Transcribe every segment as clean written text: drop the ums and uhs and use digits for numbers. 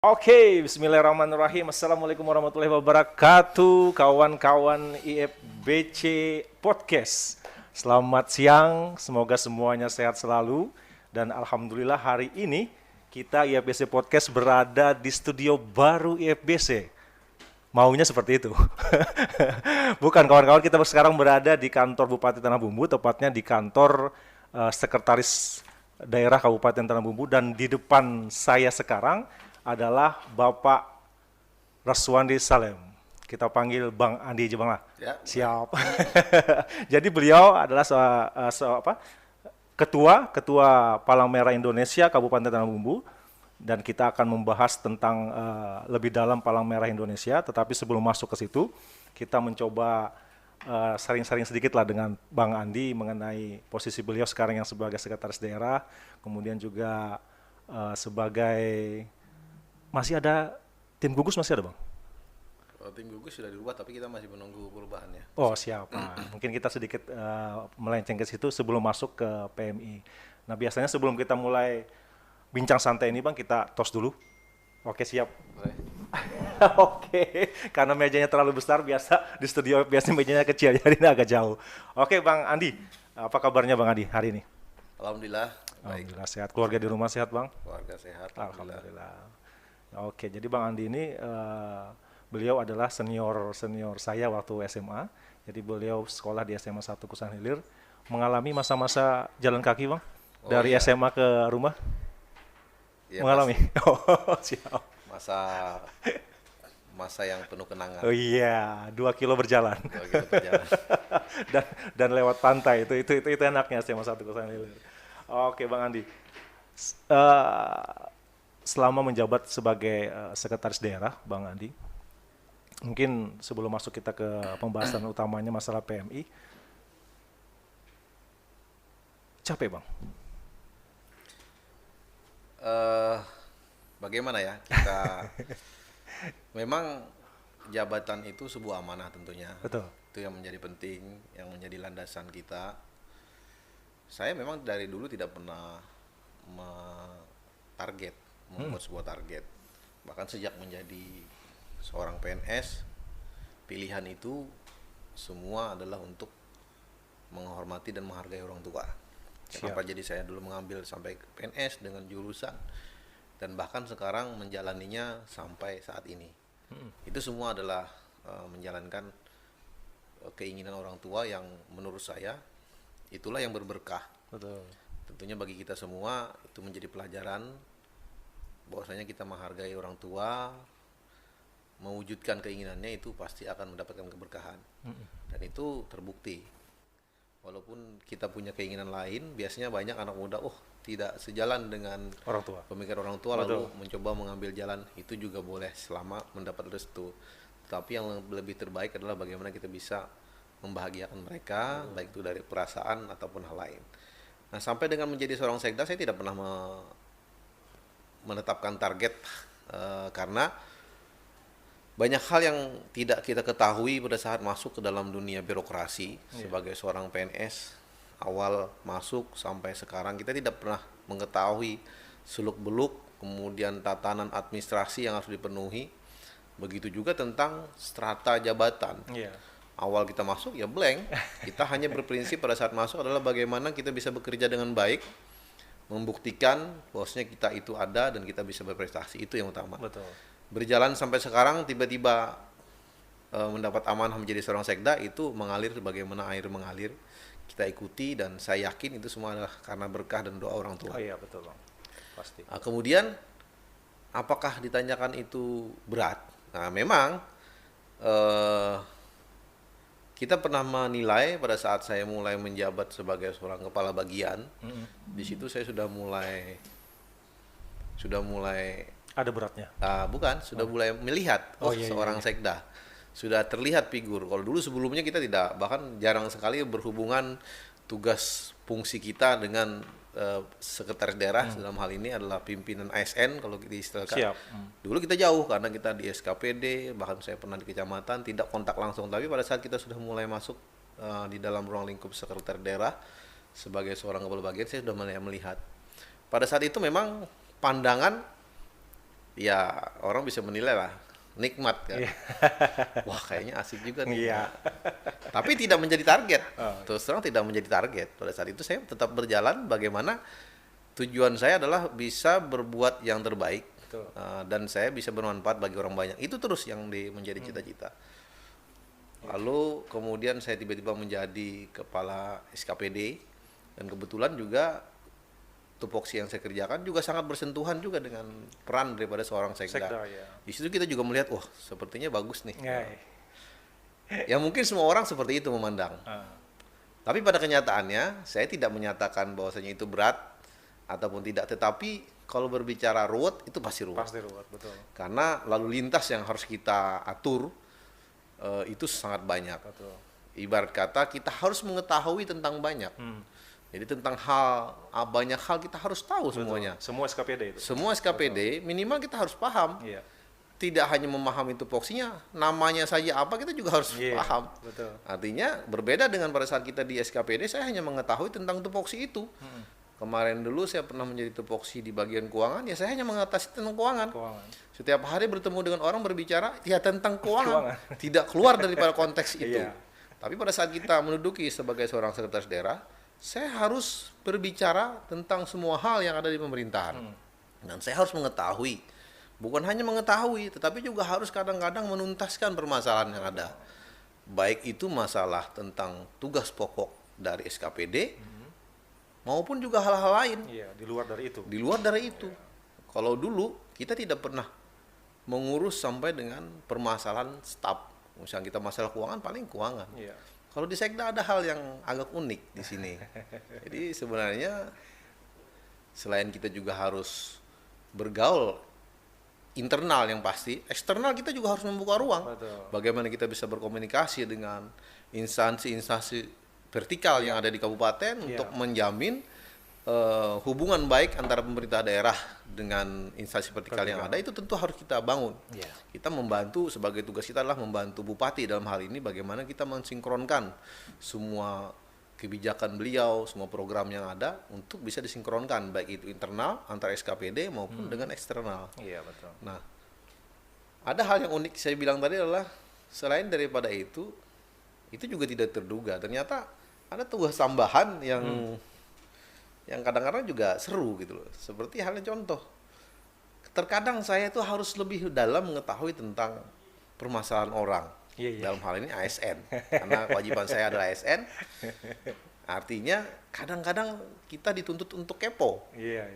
Oke, bismillahirrahmanirrahim. Assalamualaikum warahmatullahi wabarakatuh, kawan-kawan IFBC Podcast. Selamat siang, semoga semuanya sehat selalu. Dan alhamdulillah hari ini kita IFBC Podcast berada di studio baru IFBC. Maunya seperti itu. Bukan kawan-kawan, kita sekarang berada di kantor Bupati Tanah Bumbu, tepatnya di kantor Sekretaris Daerah Kabupaten Tanah Bumbu, dan di depan saya sekarang adalah Bapak Raswandi Salem. Kita panggil Bang Andi aja Bang lah. Ya, Siap. Jadi beliau adalah ketua Palang Merah Indonesia Kabupaten Tanah Bumbu, dan kita akan membahas tentang lebih dalam Palang Merah Indonesia. Tetapi sebelum masuk ke situ, kita mencoba sharing-sharing sedikit lah dengan Bang Andi mengenai posisi beliau sekarang yang sebagai sekretaris daerah, kemudian juga sebagai masih ada tim gugus, masih ada Bang? kalau tim gugus sudah dirubah tapi kita masih menunggu perubahannya. Oh siapa? Mungkin kita sedikit melenceng ke situ sebelum masuk ke PMI. Nah biasanya sebelum kita mulai bincang santai ini Bang, kita tos dulu. Oke siap. Boleh? Oke, karena mejanya terlalu besar, biasa di studio biasanya mejanya kecil, jadi ini agak jauh. Oke Bang Andi, apa kabarnya Bang Andi hari ini? Alhamdulillah baik, Alhamdulillah sehat, keluarga di rumah sehat Bang? keluarga sehat. Alhamdulillah. Alhamdulillah. Oke, jadi Bang Andi ini beliau adalah senior saya waktu SMA. Jadi beliau sekolah di SMA 1 Kusan Hilir, mengalami masa-masa jalan kaki Bang, Oh dari iya, SMA ke rumah, ya mengalami. Oh, siap. masa masa yang penuh kenangan. Oh iya, 2 kilo berjalan 2 kilo perjalanan. dan lewat pantai itu enaknya SMA 1 Kusan Hilir. Oke Bang Andi, selama menjabat sebagai sekretaris daerah Bang Andi, mungkin sebelum masuk kita ke pembahasan utamanya masalah PMI, capek Bang? Eh, Bagaimana ya kita memang jabatan itu sebuah amanah tentunya. Betul. Itu yang menjadi penting, yang menjadi landasan kita. Saya memang dari dulu tidak pernah membuat sebuah target. Bahkan sejak menjadi seorang PNS, pilihan itu semua adalah untuk menghormati dan menghargai orang tua. Kenapa jadi saya dulu mengambil sampai ke PNS dengan jurusan dan bahkan sekarang menjalaninya sampai saat ini. Itu semua adalah menjalankan keinginan orang tua yang menurut saya itulah yang berberkah. Betul. Tentunya bagi kita semua itu menjadi pelajaran bahwasanya kita menghargai orang tua, mewujudkan keinginannya itu pasti akan mendapatkan keberkahan. Dan itu terbukti. Walaupun kita punya keinginan lain, biasanya banyak anak muda tidak sejalan dengan Orang tua. pemikiran orang tua lalu mencoba mengambil jalan, itu juga boleh selama mendapat restu. Tapi yang lebih terbaik adalah bagaimana kita bisa membahagiakan mereka, baik itu dari perasaan ataupun hal lain. Nah, sampai dengan menjadi seorang sekda, saya tidak pernah menetapkan target karena banyak hal yang tidak kita ketahui pada saat masuk ke dalam dunia birokrasi. Sebagai seorang PNS, awal masuk sampai sekarang kita tidak pernah mengetahui seluk-beluk, kemudian tatanan administrasi yang harus dipenuhi. Begitu juga tentang strata jabatan. Iya. Awal kita masuk ya blank, kita hanya berprinsip pada saat masuk adalah bagaimana kita bisa bekerja dengan baik, membuktikan bahwasanya kita itu ada dan kita bisa berprestasi, itu yang utama. Betul. Berjalan sampai sekarang tiba-tiba mendapat amanah menjadi seorang sekda, itu mengalir sebagaimana air mengalir, kita ikuti dan saya yakin itu semua adalah karena berkah dan doa orang tua. Oh iya betul Bang, pasti. Nah, kemudian apakah ditanyakan itu berat? Nah memang kita pernah menilai pada saat saya mulai menjabat sebagai seorang kepala bagian. Di situ saya sudah mulai Ada beratnya. sudah mulai melihat seorang sekda sudah terlihat figur. Kalau dulu sebelumnya kita tidak, bahkan jarang sekali berhubungan tugas fungsi kita dengan sekretaris daerah. Dalam hal ini adalah pimpinan ASN kalau diistilahkan. Siap. Dulu kita jauh karena kita di SKPD, bahkan saya pernah di kecamatan, tidak kontak langsung. Tapi pada saat kita sudah mulai masuk di dalam ruang lingkup sekretaris daerah sebagai seorang kepala bagian, saya sudah mulai melihat. Pada saat itu memang pandangan ya orang bisa menilai lah nikmat kan. Iya. Wah kayaknya asik juga nih. Iya. Tapi tidak menjadi target. Oh. Terus terang tidak menjadi target. Pada saat itu saya tetap berjalan bagaimana tujuan saya adalah bisa berbuat yang terbaik. Betul. Dan saya bisa bermanfaat bagi orang banyak. Itu terus yang menjadi cita-cita. Lalu kemudian saya tiba-tiba menjadi kepala SKPD dan kebetulan juga tupoksi yang saya kerjakan juga sangat bersentuhan juga dengan peran daripada seorang sekda. Sekda, ya. Di situ kita juga melihat, wah sepertinya bagus nih. Ya. Ya mungkin semua orang seperti itu memandang. Tapi pada kenyataannya saya tidak menyatakan bahwasanya itu berat ataupun tidak. Tetapi kalau berbicara ruwet itu pasti ruwet. Pasti ruwet, betul. Karena lalu lintas yang harus kita atur itu sangat banyak. Betul. Ibarat kata kita harus mengetahui tentang banyak. Jadi tentang banyak hal kita harus tahu semuanya. Semua SKPD itu. Semua SKPD minimal kita harus paham. Iya. Tidak hanya memahami tupoksinya, namanya saja apa kita juga harus Iya, paham. betul. Artinya berbeda dengan pada saat kita di SKPD, saya hanya mengetahui tentang tupoksi itu. Kemarin dulu saya pernah menjadi tupoksi di bagian keuangan, ya saya hanya mengatasi tentang keuangan. Setiap hari bertemu dengan orang berbicara ya tentang keuangan. Tidak keluar daripada konteks itu. Iya. Tapi pada saat kita menduduki sebagai seorang sekretaris daerah, saya harus berbicara tentang semua hal yang ada di pemerintahan. Dan saya harus mengetahui, bukan hanya mengetahui, tetapi juga harus kadang-kadang menuntaskan permasalahan yang ada. Baik itu masalah tentang tugas pokok dari SKPD, maupun juga hal-hal lain. Iya, di luar dari itu. Di luar dari itu. Kalau dulu kita tidak pernah mengurus sampai dengan permasalahan staf. Misalnya kita masalah keuangan, paling keuangan. Iya. Kalau di Sekda ada hal yang agak unik di sini. Jadi sebenarnya selain kita juga harus bergaul internal yang pasti, eksternal kita juga harus membuka ruang. Betul. Bagaimana kita bisa berkomunikasi dengan instansi-instansi vertikal yang ada di kabupaten untuk menjamin hubungan baik antara pemerintah daerah dengan instansi vertikal yang ada, itu tentu harus kita bangun. Kita membantu, sebagai tugas kita adalah membantu bupati dalam hal ini bagaimana kita mensinkronkan semua kebijakan beliau, semua program yang ada untuk bisa disinkronkan baik itu internal antara SKPD maupun dengan eksternal. Iya, betul. Nah, ada hal yang unik saya bilang tadi adalah selain daripada itu juga tidak terduga. Ternyata ada tugas tambahan yang kadang-kadang juga seru gitu loh. Seperti halnya contoh, terkadang saya itu harus lebih dalam mengetahui tentang permasalahan orang. Dalam hal ini ASN, karena kewajiban saya adalah ASN. Artinya kadang-kadang kita dituntut untuk kepo.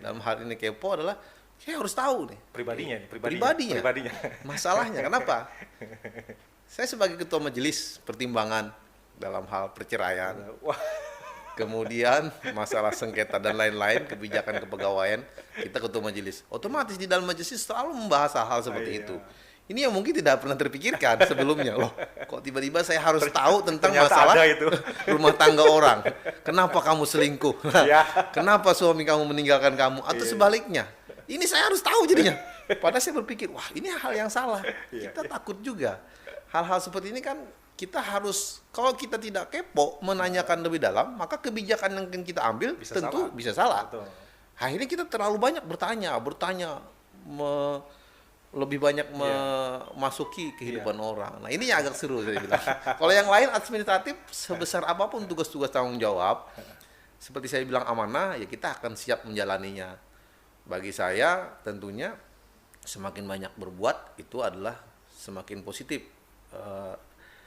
Dalam hal ini kepo adalah saya harus tahu nih. Pribadinya. Masalahnya kenapa? Saya sebagai ketua majelis pertimbangan dalam hal perceraian. Kemudian masalah sengketa dan lain-lain, kebijakan kepegawaian, kita ketua majelis. Otomatis di dalam majelis selalu membahas hal itu. Ini yang mungkin tidak pernah terpikirkan sebelumnya. Loh, kok tiba-tiba saya harus tahu tentang masalah itu rumah tangga orang. Kenapa kamu selingkuh? Kenapa suami kamu meninggalkan kamu? Atau sebaliknya. Ini saya harus tahu jadinya. Padahal saya berpikir, wah ini hal yang salah. Kita takut juga. Hal-hal seperti ini kan kita harus, kalau kita tidak kepo menanyakan lebih dalam, maka kebijakan yang kita ambil bisa salah. Akhirnya kita terlalu banyak bertanya, lebih banyak memasuki kehidupan orang. Nah ini yang agak seru saya bilang. Kalau yang lain administratif, sebesar apapun tugas-tugas tanggung jawab, seperti saya bilang amanah, ya kita akan siap menjalaninya. Bagi saya tentunya semakin banyak berbuat itu adalah semakin positif.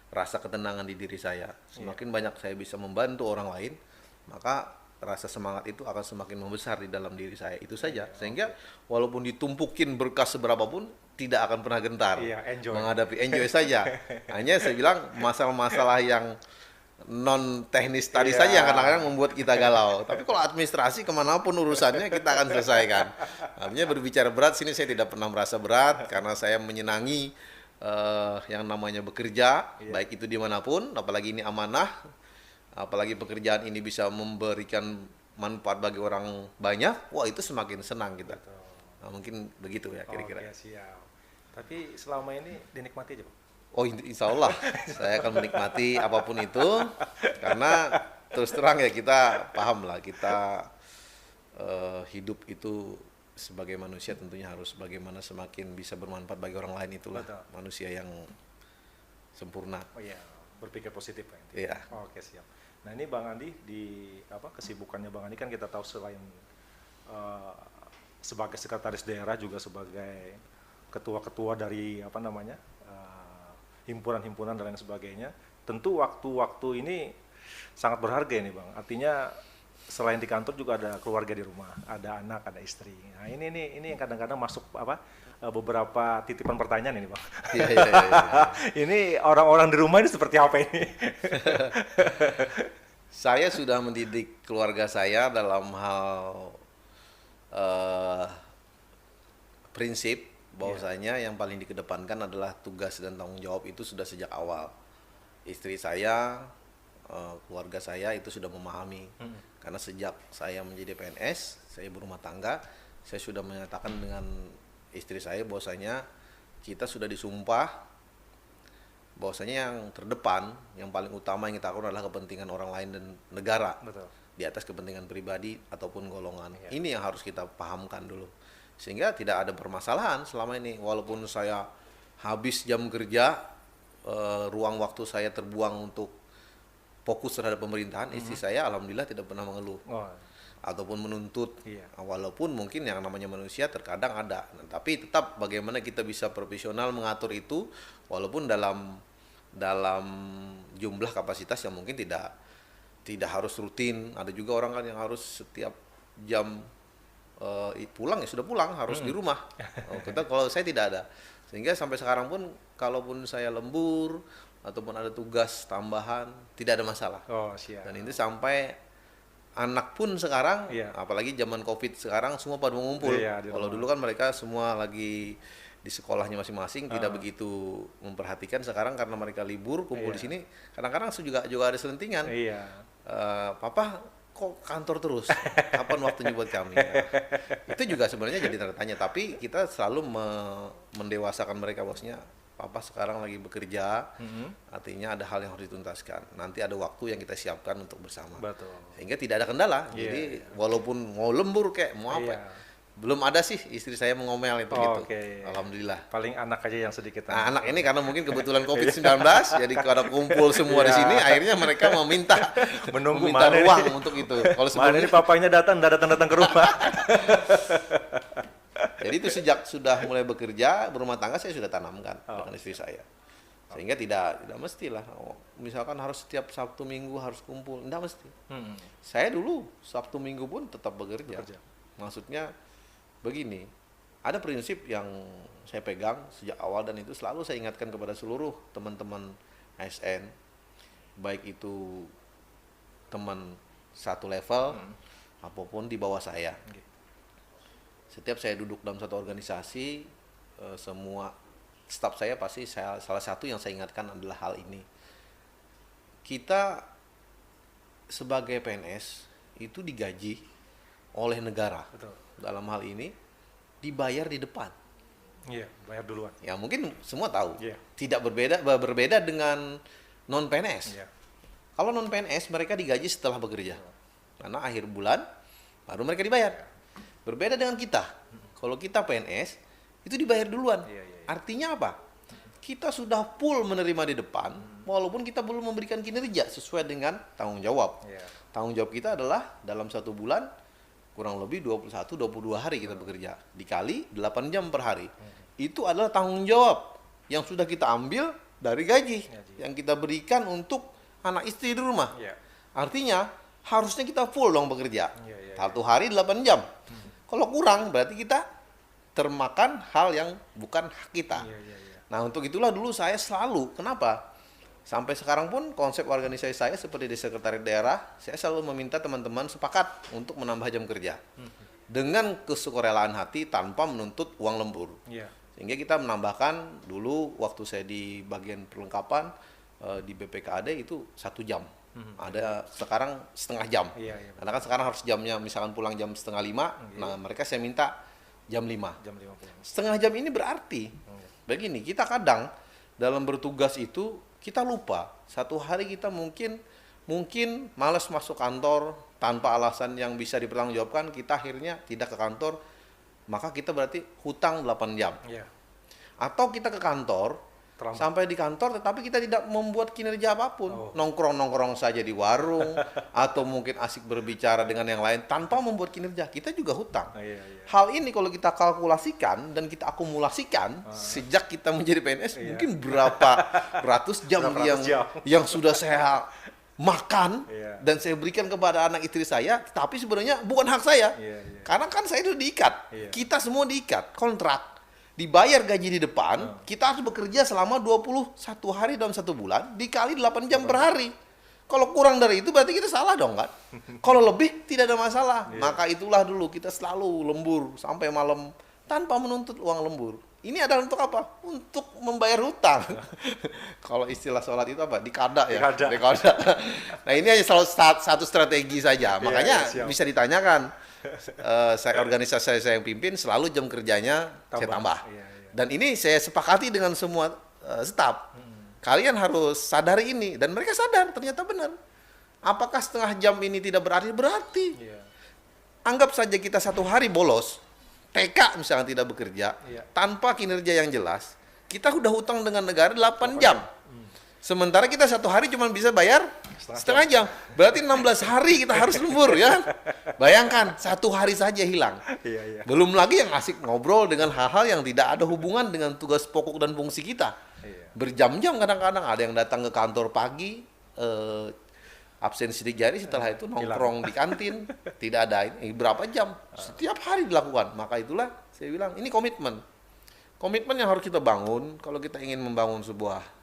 Rasa ketenangan di diri saya, semakin banyak saya bisa membantu orang lain, maka rasa semangat itu akan semakin membesar di dalam diri saya. Itu saja, sehingga walaupun ditumpukin berkas seberapapun tidak akan pernah gentar menghadapi, enjoy saja. Hanya saya bilang masalah-masalah yang non teknis tadi saja yang kadang-kadang membuat kita galau. Tapi kalau administrasi kemanapun urusannya kita akan selesaikan. Artinya berbicara berat sini saya tidak pernah merasa berat karena saya menyenangi yang namanya bekerja, baik itu dimanapun, apalagi ini amanah, apalagi pekerjaan ini bisa memberikan manfaat bagi orang banyak, wah itu semakin senang kita. Nah, mungkin begitu ya kira-kira. Siap. Tapi selama ini dinikmati aja, Pak? Oh insya Allah, saya akan menikmati apapun itu, karena terus terang ya kita paham lah, kita hidup itu sebagai manusia tentunya harus bagaimana semakin bisa bermanfaat bagi orang lain, itulah Betul. manusia yang sempurna. Oh iya, berpikir positif Pak. Iya. Oke, siap. Nah ini Bang Andi, di kesibukannya Bang Andi kan kita tahu selain eh, sebagai sekretaris daerah juga sebagai ketua-ketua dari himpunan-himpunan dan lain sebagainya. Tentu waktu-waktu ini sangat berharga ini Bang. Artinya selain di kantor juga ada keluarga di rumah, ada anak, ada istri. Nah ini yang kadang-kadang masuk beberapa titipan pertanyaan ini Bang. Iya, iya, iya, iya. Ini orang-orang di rumah ini seperti apa ini? Saya sudah mendidik keluarga saya dalam hal eh, prinsip bahwasanya yang paling dikedepankan adalah tugas dan tanggung jawab itu sudah sejak awal. Istri saya, keluarga saya itu sudah memahami. Karena sejak saya menjadi PNS, saya berumah tangga, saya sudah menyatakan dengan istri saya bahwasanya kita sudah disumpah bahwasanya yang terdepan, yang paling utama yang kita lakukan adalah kepentingan orang lain dan negara. Betul. Di atas kepentingan pribadi ataupun golongan. Iya. Ini yang harus kita pahamkan dulu. Sehingga tidak ada permasalahan selama ini. Walaupun saya habis jam kerja, ruang waktu saya terbuang untuk fokus terhadap pemerintahan, istri saya alhamdulillah tidak pernah mengeluh Oh, ataupun menuntut. iya. Walaupun mungkin yang namanya manusia terkadang ada. Nah, tapi tetap bagaimana kita bisa profesional mengatur itu walaupun dalam jumlah kapasitas yang mungkin tidak harus rutin. Ada juga orang kan yang harus setiap jam pulang ya sudah pulang, harus di rumah. Kalau saya tidak ada. Sehingga sampai sekarang pun kalaupun saya lembur ataupun ada tugas tambahan tidak ada masalah. Oh, siap. Dan itu sampai anak pun sekarang, Iya. apalagi zaman COVID sekarang semua pada mengumpul. Iya, di Kalau rumah. dulu kan mereka semua lagi di sekolahnya masing-masing, tidak begitu memperhatikan. Sekarang karena mereka libur kumpul di Iya. sini, kadang-kadang juga ada selentingan. Iya. Papa kok kantor terus? Kapan waktunya buat kami? Nah, itu juga sebenarnya jadi tanda tanya. Tapi kita selalu mendewasakan mereka, bosnya. Papa sekarang lagi bekerja, artinya ada hal yang harus dituntaskan. Nanti ada waktu yang kita siapkan untuk bersama. Betul. Sehingga tidak ada kendala. Iya, Jadi walaupun mau lembur kayak mau apa, Iya. belum ada sih istri saya mengomel itu gitu. Oke. Alhamdulillah. Paling anak aja yang sedikit. Nah, anak ini karena mungkin kebetulan COVID-19, jadi kada kumpul semua di Iya. sini, akhirnya mereka meminta Menunggu meminta mana ruang nih? untuk itu. Kalau Mana ini sebelumnya, papanya datang ke rumah. jadi itu sejak sudah mulai bekerja berumah tangga saya sudah tanamkan dengan istri saya. Sehingga tidak mestilah. Misalkan harus setiap Sabtu Minggu harus kumpul, tidak mesti. Saya dulu Sabtu Minggu pun tetap bekerja. Maksudnya begini, ada prinsip yang saya pegang sejak awal dan itu selalu saya ingatkan kepada seluruh teman-teman ASN, baik itu teman satu level apapun di bawah saya. Oke. Setiap saya duduk dalam satu organisasi, semua staf saya pasti salah satu yang saya ingatkan adalah hal ini. Kita sebagai PNS itu digaji oleh negara. Betul. Dalam hal ini dibayar di depan. Iya, bayar duluan. Ya mungkin semua tahu. Iya. Tidak berbeda dengan non PNS. Iya. Kalau non PNS mereka digaji setelah bekerja. Karena akhir bulan baru mereka dibayar. Berbeda dengan kita. Kalau kita PNS itu dibayar duluan. Iya, iya. Artinya apa? Kita sudah full menerima di depan walaupun kita belum memberikan kinerja sesuai dengan tanggung jawab. Iya. Tanggung jawab kita adalah dalam satu bulan kurang lebih 21-22 hari kita bekerja. Dikali 8 jam per hari. Itu adalah tanggung jawab yang sudah kita ambil dari gaji yang kita berikan untuk anak istri di rumah. Iya. Artinya harusnya kita full dong bekerja. Iya, iya, Satu hari 8 jam. Kalau kurang berarti kita termakan hal yang bukan hak kita. Iya, iya, iya. Nah, untuk itulah dulu saya selalu, kenapa? Sampai sekarang pun konsep organisasi saya seperti di sekretariat daerah, saya selalu meminta teman-teman sepakat untuk menambah jam kerja. Dengan kesukarelaan hati tanpa menuntut uang lembur. Iya. Sehingga kita menambahkan dulu waktu saya di bagian perlengkapan di BPKAD itu 1 jam. Ada sekarang setengah jam. Iya, iya. Karena kan sekarang harus jamnya misalkan pulang jam 4:30, nah mereka saya minta jam 5. Jam 50. Setengah jam ini berarti begini, kita kadang dalam bertugas itu kita lupa. Satu hari kita mungkin malas masuk kantor tanpa alasan yang bisa dipertanggungjawabkan, kita akhirnya tidak ke kantor maka kita berarti hutang 8 jam. Iya. Atau kita ke kantor, Terlambat. sampai di kantor tetapi kita tidak membuat kinerja apapun. Oh. Nongkrong-nongkrong saja di warung, atau mungkin asik berbicara dengan yang lain tanpa membuat kinerja. Kita juga hutang. Iya, iya. Hal ini kalau kita kalkulasikan dan kita akumulasikan sejak kita menjadi PNS, Iya. mungkin berapa ratus jam Berapa yang ratus jam. yang sudah saya makan Iya. dan saya berikan kepada anak istri saya, tapi sebenarnya bukan hak saya. Iya, iya. Karena kan saya itu diikat. Iya. Kita semua diikat, kontrak. Dibayar gaji di depan, kita harus bekerja selama 21 hari dalam 1 bulan, dikali 8 jam per hari. Kalau kurang dari itu berarti kita salah dong kan? Kalau lebih tidak ada masalah. Iya. Maka itulah dulu kita selalu lembur sampai malam tanpa menuntut uang lembur. Ini adalah untuk apa? Untuk membayar hutang. Kalau istilah sholat itu apa? Dikada ya? Dikada. Nah ini hanya satu strategi saja. Makanya iya, siap. bisa ditanyakan. Saya organisasi saya yang pimpin selalu jam kerjanya saya tambah. Iya, iya. Dan ini saya sepakati dengan semua staf. Kalian harus sadari ini dan mereka sadar ternyata benar. Apakah setengah jam ini tidak berarti? Berarti. Iya. Anggap saja kita 1 hari bolos, TK misalnya tidak bekerja, Iya. tanpa kinerja yang jelas, kita udah hutang dengan negara 8 jam. Sementara kita 1 hari cuma bisa bayar setengah jam. Berarti 16 hari kita harus lembur ya. Bayangkan 1 hari saja hilang. Iya, iya. Belum lagi yang asik ngobrol dengan hal-hal yang tidak ada hubungan dengan tugas pokok dan fungsi kita. Iya. Berjam-jam kadang-kadang ada yang datang ke kantor pagi, absen sidik jari, setelah itu nongkrong di kantin, tidak ada ini. Berapa jam? Setiap hari dilakukan. Maka itulah saya bilang ini komitmen. Komitmen yang harus kita bangun kalau kita ingin membangun sebuah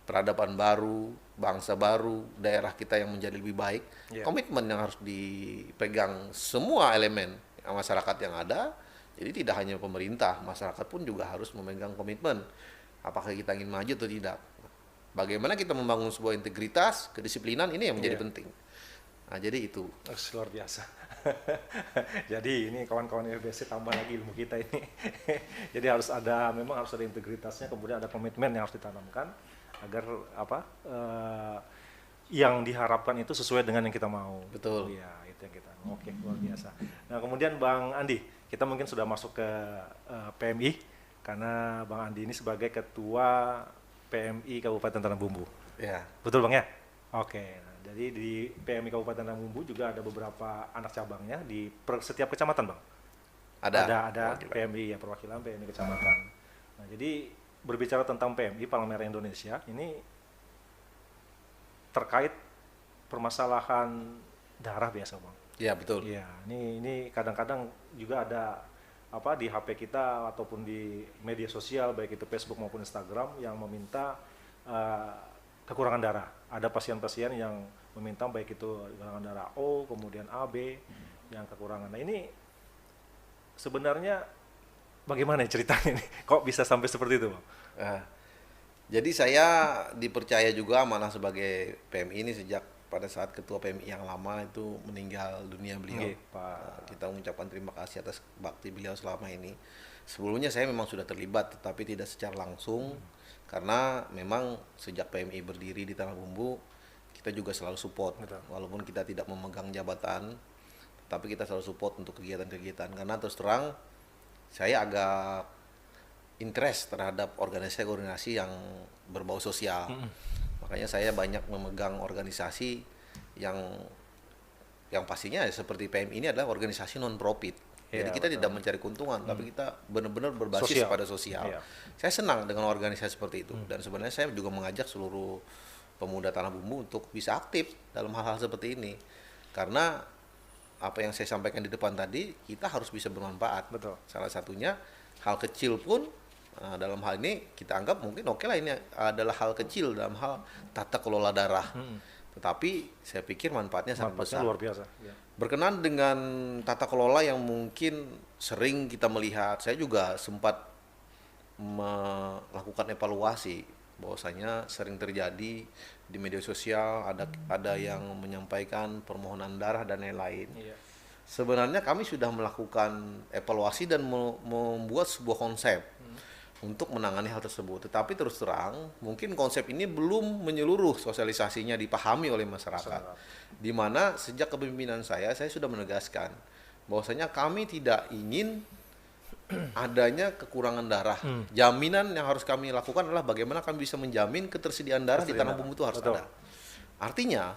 peradaban baru, bangsa baru, daerah kita yang menjadi lebih baik. Iya. Komitmen yang harus dipegang semua elemen masyarakat yang ada. Jadi tidak hanya pemerintah, masyarakat pun juga harus memegang komitmen. Apakah kita ingin maju atau tidak? Bagaimana kita membangun sebuah integritas, kedisiplinan, ini yang menjadi Iya. penting. Nah, jadi itu. Luar biasa. Jadi ini kawan-kawan FBC tambah lagi ilmu kita ini. Jadi memang harus ada integritasnya, kemudian ada komitmen yang harus ditanamkan agar yang diharapkan itu sesuai dengan yang kita mau. Betul. Iya, itu yang kita. Oke, luar biasa. Nah, kemudian Bang Andi, kita mungkin sudah masuk ke PMI karena Bang Andi ini sebagai ketua PMI Kabupaten Tanah Bumbu. Ya. Betul Bang ya? Oke, nah, jadi di PMI Kabupaten Tanah Bumbu juga ada beberapa anak cabangnya di setiap kecamatan Bang? Ada Perwakilan. PMI ya, perwakilan PMI kecamatan. Nah, jadi berbicara tentang PMI Palang Merah Indonesia, ini terkait permasalahan darah biasa Bang. Ya, betul. Iya, ini kadang-kadang juga ada di HP kita ataupun di media sosial baik itu Facebook maupun Instagram yang meminta kekurangan darah. Ada pasien-pasien yang meminta baik itu kekurangan darah O, kemudian AB yang kekurangan. Nah, ini sebenarnya bagaimana ceritanya nih? Kok bisa sampai seperti itu, Bang? Nah, jadi saya dipercaya juga amanah sebagai PMI ini sejak pada saat ketua PMI yang lama itu meninggal dunia beliau. Oke, Pak. Kita mengucapkan terima kasih atas bakti beliau selama ini. Sebelumnya saya memang sudah terlibat tetapi tidak secara langsung karena memang sejak PMI berdiri di Tanah Bumbu kita juga selalu support. Betul. Walaupun kita tidak memegang jabatan tapi kita selalu support untuk kegiatan-kegiatan karena terus terang saya agak interest terhadap organisasi-organisasi yang berbau sosial. Makanya saya banyak memegang organisasi yang pastinya ya seperti PMI ini adalah organisasi non profit. Iya, Jadi kita betul. tidak mencari keuntungan, tapi kita benar-benar berbasis Sosial. pada sosial. Iya. Saya senang dengan organisasi seperti itu dan sebenarnya saya juga mengajak seluruh pemuda Tanah Bumbu untuk bisa aktif dalam hal-hal seperti ini. Karena apa yang saya sampaikan di depan tadi, kita harus bisa bermanfaat. Betul. Salah satunya hal kecil pun dalam hal ini kita anggap mungkin oke lah ini adalah hal kecil dalam hal tata kelola darah. Tetapi saya pikir manfaatnya sangat Manfaatnya besar. luar biasa. Ya. Berkenaan dengan tata kelola yang mungkin sering kita melihat, saya juga sempat melakukan evaluasi bahwasanya sering terjadi di media sosial ada yang menyampaikan permohonan darah dan lain-lain. Iya. Sebenarnya kami sudah melakukan evaluasi dan membuat sebuah konsep untuk menangani hal tersebut. Tetapi terus terang, mungkin konsep ini belum menyeluruh sosialisasinya dipahami oleh masyarakat. Di mana sejak kepemimpinan saya sudah menegaskan bahwasanya kami tidak ingin adanya kekurangan darah. Jaminan yang harus kami lakukan adalah bagaimana kami bisa menjamin ketersediaan darah di Tanah Bumbu itu harus Betul. ada. Artinya,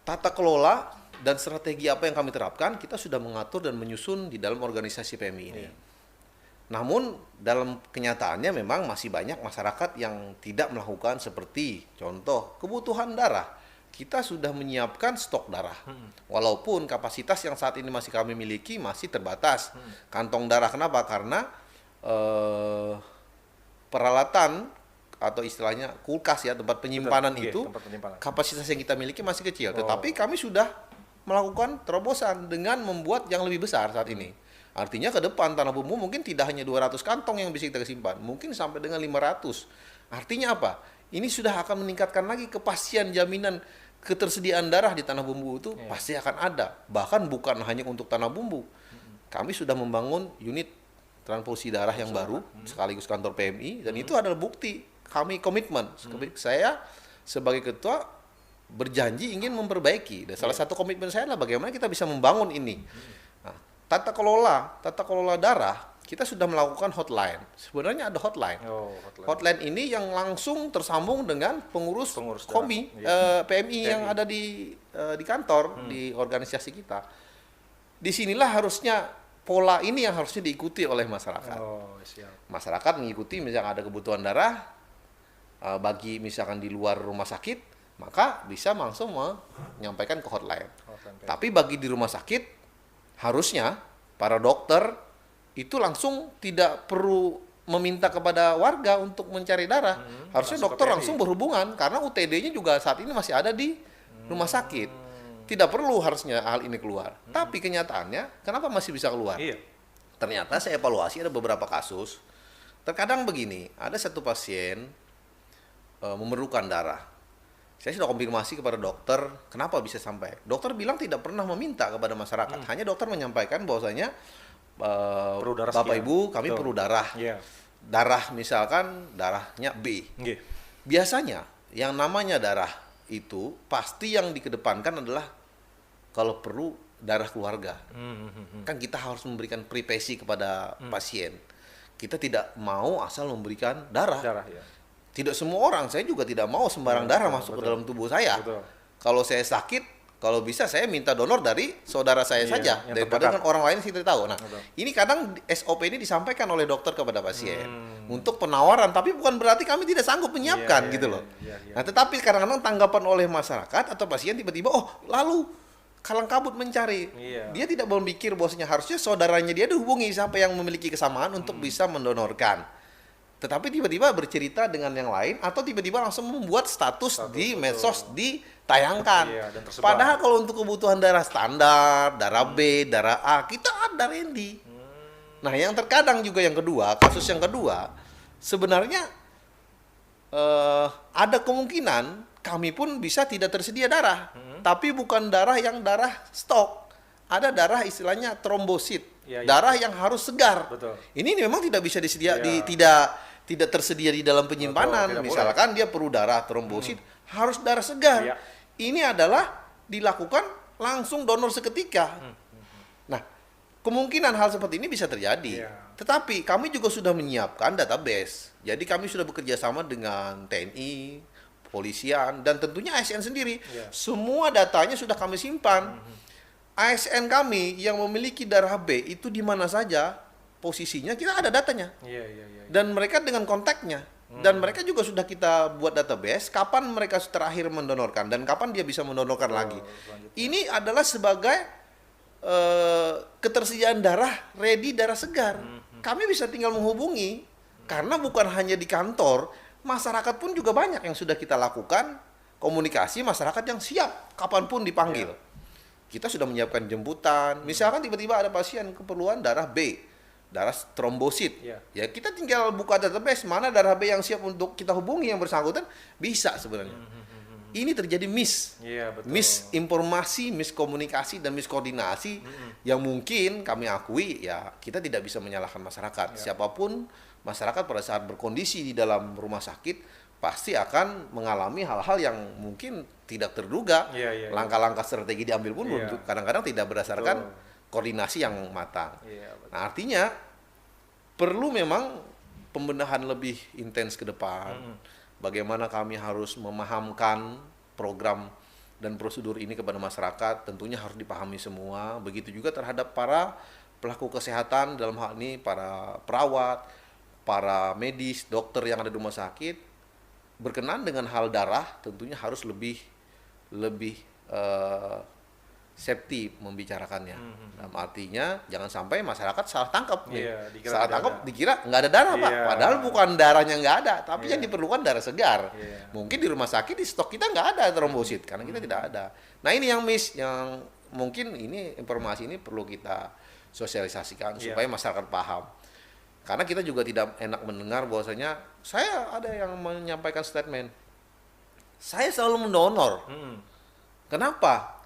tata kelola dan strategi apa yang kami terapkan, kita sudah mengatur dan menyusun di dalam organisasi PMI ini. Iya. Namun, dalam kenyataannya memang masih banyak masyarakat yang tidak melakukan seperti contoh kebutuhan darah. Kita sudah menyiapkan stok darah. Walaupun kapasitas yang saat ini masih kami miliki masih terbatas. Kantong darah kenapa? Karena peralatan atau istilahnya kulkas ya, tempat penyimpanan Betul. itu, Tempat penyimpanan. kapasitas yang kita miliki masih kecil. Tetapi kami sudah melakukan terobosan dengan membuat yang lebih besar saat ini. Artinya ke depan Tanah Bumbu mungkin tidak hanya 200 kantong yang bisa kita simpan, mungkin sampai dengan 500. Artinya apa? Ini sudah akan meningkatkan lagi kepastian jaminan ketersediaan darah di Tanah Bumbu itu pasti akan ada. Bahkan bukan hanya untuk Tanah Bumbu. Kami sudah membangun unit transfusi darah yang baru sekaligus kantor PMI dan itu adalah bukti kami komitmen. Saya sebagai ketua berjanji ingin memperbaiki. Dan salah satu komitmen saya adalah bagaimana kita bisa membangun ini. Nah, tata kelola darah kita sudah melakukan hotline. Sebenarnya ada hotline. Hotline ini yang langsung tersambung dengan pengurus komi PMI yang ada di kantor di organisasi kita. Disinilah harusnya pola ini yang harusnya diikuti oleh masyarakat. Masyarakat mengikuti misalnya ada kebutuhan darah bagi misalkan di luar rumah sakit, maka bisa langsung menyampaikan ke hotline. Tapi bagi di rumah sakit harusnya para dokter itu langsung tidak perlu meminta kepada warga untuk mencari darah. Harusnya dokter langsung berhubungan karena UTD-nya juga saat ini masih ada di rumah sakit. Tidak perlu harusnya hal ini keluar. Tapi kenyataannya kenapa masih bisa keluar? Ternyata saya evaluasi ada beberapa kasus. Terkadang begini, ada satu pasien memerlukan darah. Saya sudah konfirmasi kepada dokter, kenapa bisa sampai. Dokter bilang tidak pernah meminta kepada masyarakat. Hanya dokter menyampaikan bahwasanya Bapak Ibu, kami perlu darah. Darah misalkan darahnya B. Biasanya yang namanya darah itu pasti yang dikedepankan adalah kalau perlu darah keluarga. Kan kita harus memberikan privasi kepada pasien. Kita tidak mau asal memberikan darah. Tidak semua orang, saya juga tidak mau sembarang darah masuk ke dalam tubuh saya. Kalau saya sakit, kalau bisa saya minta donor dari saudara saya saja, daripada dengan orang lain saya tidak tahu. Nah, ini kadang SOP ini disampaikan oleh dokter kepada pasien untuk penawaran, tapi bukan berarti kami tidak sanggup menyiapkan gitu loh. Nah, tetapi kadang-kadang tanggapan oleh masyarakat atau pasien tiba-tiba, oh lalu kalang kabut mencari. Dia tidak berpikir bahwasanya harusnya saudaranya dia dihubungi siapa yang memiliki kesamaan untuk bisa mendonorkan. Tetapi tiba-tiba bercerita dengan yang lain atau tiba-tiba langsung membuat status di medsos ditayangkan. Padahal kalau untuk kebutuhan darah standar, darah B, darah A, kita ada Randy. Nah, yang terkadang juga yang kedua, kasus yang kedua, sebenarnya ada kemungkinan kami pun bisa tidak tersedia darah. Tapi bukan darah yang darah stok. Ada darah istilahnya trombosit. Darah yang harus segar. Ini memang tidak bisa disedia, tidak tersedia di dalam penyimpanan. Misalkan dia perlu darah trombosit, harus darah segar. Ini adalah dilakukan langsung donor seketika. Nah, kemungkinan hal seperti ini bisa terjadi. Tetapi kami juga sudah menyiapkan database. Jadi kami sudah bekerja sama dengan TNI, polisian, dan tentunya ASN sendiri. Semua datanya sudah kami simpan. ASN kami yang memiliki darah B itu di mana saja posisinya, kita ada datanya. Dan mereka dengan kontaknya. Dan mereka juga sudah kita buat database kapan mereka terakhir mendonorkan dan kapan dia bisa mendonorkan lagi. Ini adalah sebagai ketersediaan darah ready, darah segar. Kami bisa tinggal menghubungi karena bukan hanya di kantor, masyarakat pun juga banyak yang sudah kita lakukan komunikasi, masyarakat yang siap kapanpun dipanggil. Kita sudah menyiapkan jemputan. Misalkan tiba-tiba ada pasien keperluan darah B, darah trombosit. Ya kita tinggal buka database mana darah B yang siap untuk kita hubungi yang bersangkutan, bisa sebenarnya. Ini terjadi misinformasi, miskomunikasi dan miskoordinasi yang mungkin kami akui ya kita tidak bisa menyalahkan masyarakat. Siapapun masyarakat pada saat berkondisi di dalam rumah sakit pasti akan mengalami hal-hal yang mungkin tidak terduga. Langkah-langkah strategi diambil pun kadang-kadang tidak berdasarkan koordinasi yang matang. Iya, betul. Nah, artinya perlu memang pembenahan lebih intens ke depan. Bagaimana kami harus memahamkan program dan prosedur ini kepada masyarakat, tentunya harus dipahami semua. Begitu juga terhadap para pelaku kesehatan, dalam hal ini para perawat, para medis, dokter yang ada di rumah sakit, berkenan dengan hal darah, tentunya harus lebih safety membicarakannya. Dalam artinya jangan sampai masyarakat salah tangkap nih. Iya, dikira Salah tidak tangkap ada. dikira nggak ada darah, Pak. Iya. Padahal bukan darahnya nggak ada, tapi Iya. yang diperlukan darah segar. Iya. Mungkin di rumah sakit di stok kita nggak ada trombosit karena kita tidak ada. Nah, ini yang miss, yang mungkin ini informasi ini perlu kita sosialisasikan Iya. supaya masyarakat paham. Karena kita juga tidak enak mendengar bahwasanya saya ada yang menyampaikan statement, saya selalu mendonor. Kenapa?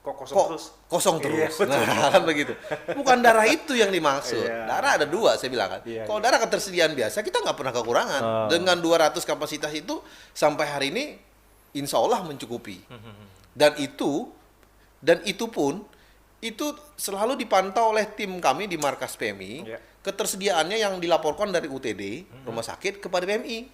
Kok kosong Kok terus? kosong Iya, terus? Nah, kan begitu. Bukan darah itu yang dimaksud. Iya. Darah ada dua, saya bilang kan. Iya, Kalau darah ketersediaan biasa, kita nggak pernah kekurangan. Oh. Dengan 200 kapasitas itu, sampai hari ini, insya Allah mencukupi. Dan itu pun, itu selalu dipantau oleh tim kami di markas PMI, Iya. ketersediaannya yang dilaporkan dari UTD, rumah sakit, kepada PMI.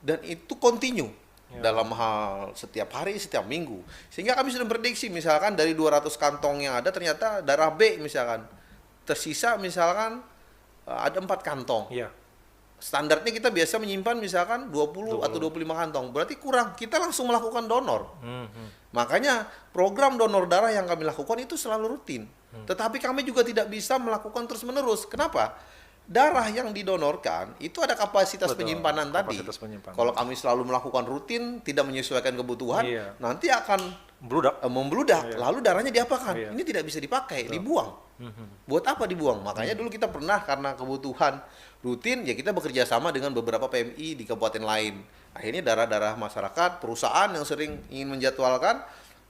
Dan itu kontinu. Dalam hal setiap hari, setiap minggu. Sehingga kami sudah prediksi, misalkan dari 200 kantong yang ada, ternyata darah B misalkan. Tersisa misalkan ada 4 kantong. Iya. Standarnya kita biasa menyimpan misalkan 20 atau 25 kantong. Berarti kurang, kita langsung melakukan donor. Makanya program donor darah yang kami lakukan itu selalu rutin. Tetapi kami juga tidak bisa melakukan terus-menerus. Kenapa? Darah yang didonorkan itu ada kapasitas Betul, penyimpanan tadi. kapasitas penyimpanan. Kalau kami selalu melakukan rutin, tidak menyesuaikan kebutuhan, Iya. nanti akan Bludak. membludak. Iya. Lalu darahnya diapakan? Iya. Ini tidak bisa dipakai, dibuang. Buat apa dibuang? Makanya dulu kita pernah karena kebutuhan rutin, ya kita bekerja sama dengan beberapa PMI di kabupaten lain. Akhirnya darah-darah masyarakat, perusahaan yang sering ingin menjadwalkan,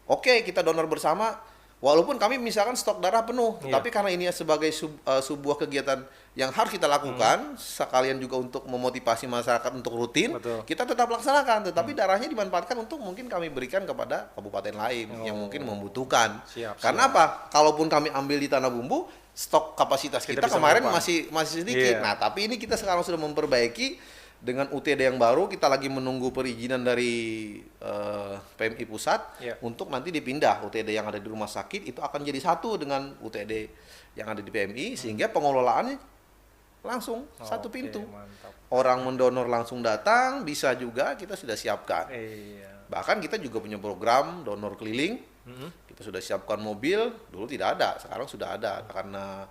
oke, kita donor bersama. Walaupun kami misalkan stok darah penuh, Iya. tapi karena ini sebagai sebuah kegiatan yang harus kita lakukan, sekalian juga untuk memotivasi masyarakat untuk rutin, Betul. kita tetap laksanakan. Tetapi darahnya dimanfaatkan untuk mungkin kami berikan kepada kabupaten lain yang Oh. mungkin membutuhkan. Siap, Karena apa? Kalaupun kami ambil di Tanah Bumbu, stok kapasitas Kita kita bisa kemarin menyimpan. masih sedikit. Iya. Nah, tapi ini kita sekarang sudah memperbaiki dengan UTD yang baru. Kita lagi menunggu perizinan dari PMI pusat Iya. untuk nanti dipindah. UTD yang ada di rumah sakit itu akan jadi satu dengan UTD yang ada di PMI, sehingga pengelolaannya langsung satu Oke, pintu. mantap. Orang mendonor langsung datang, bisa juga kita sudah siapkan. Iya. Bahkan kita juga punya program donor keliling. Kita sudah siapkan mobil, dulu tidak ada, sekarang sudah ada karena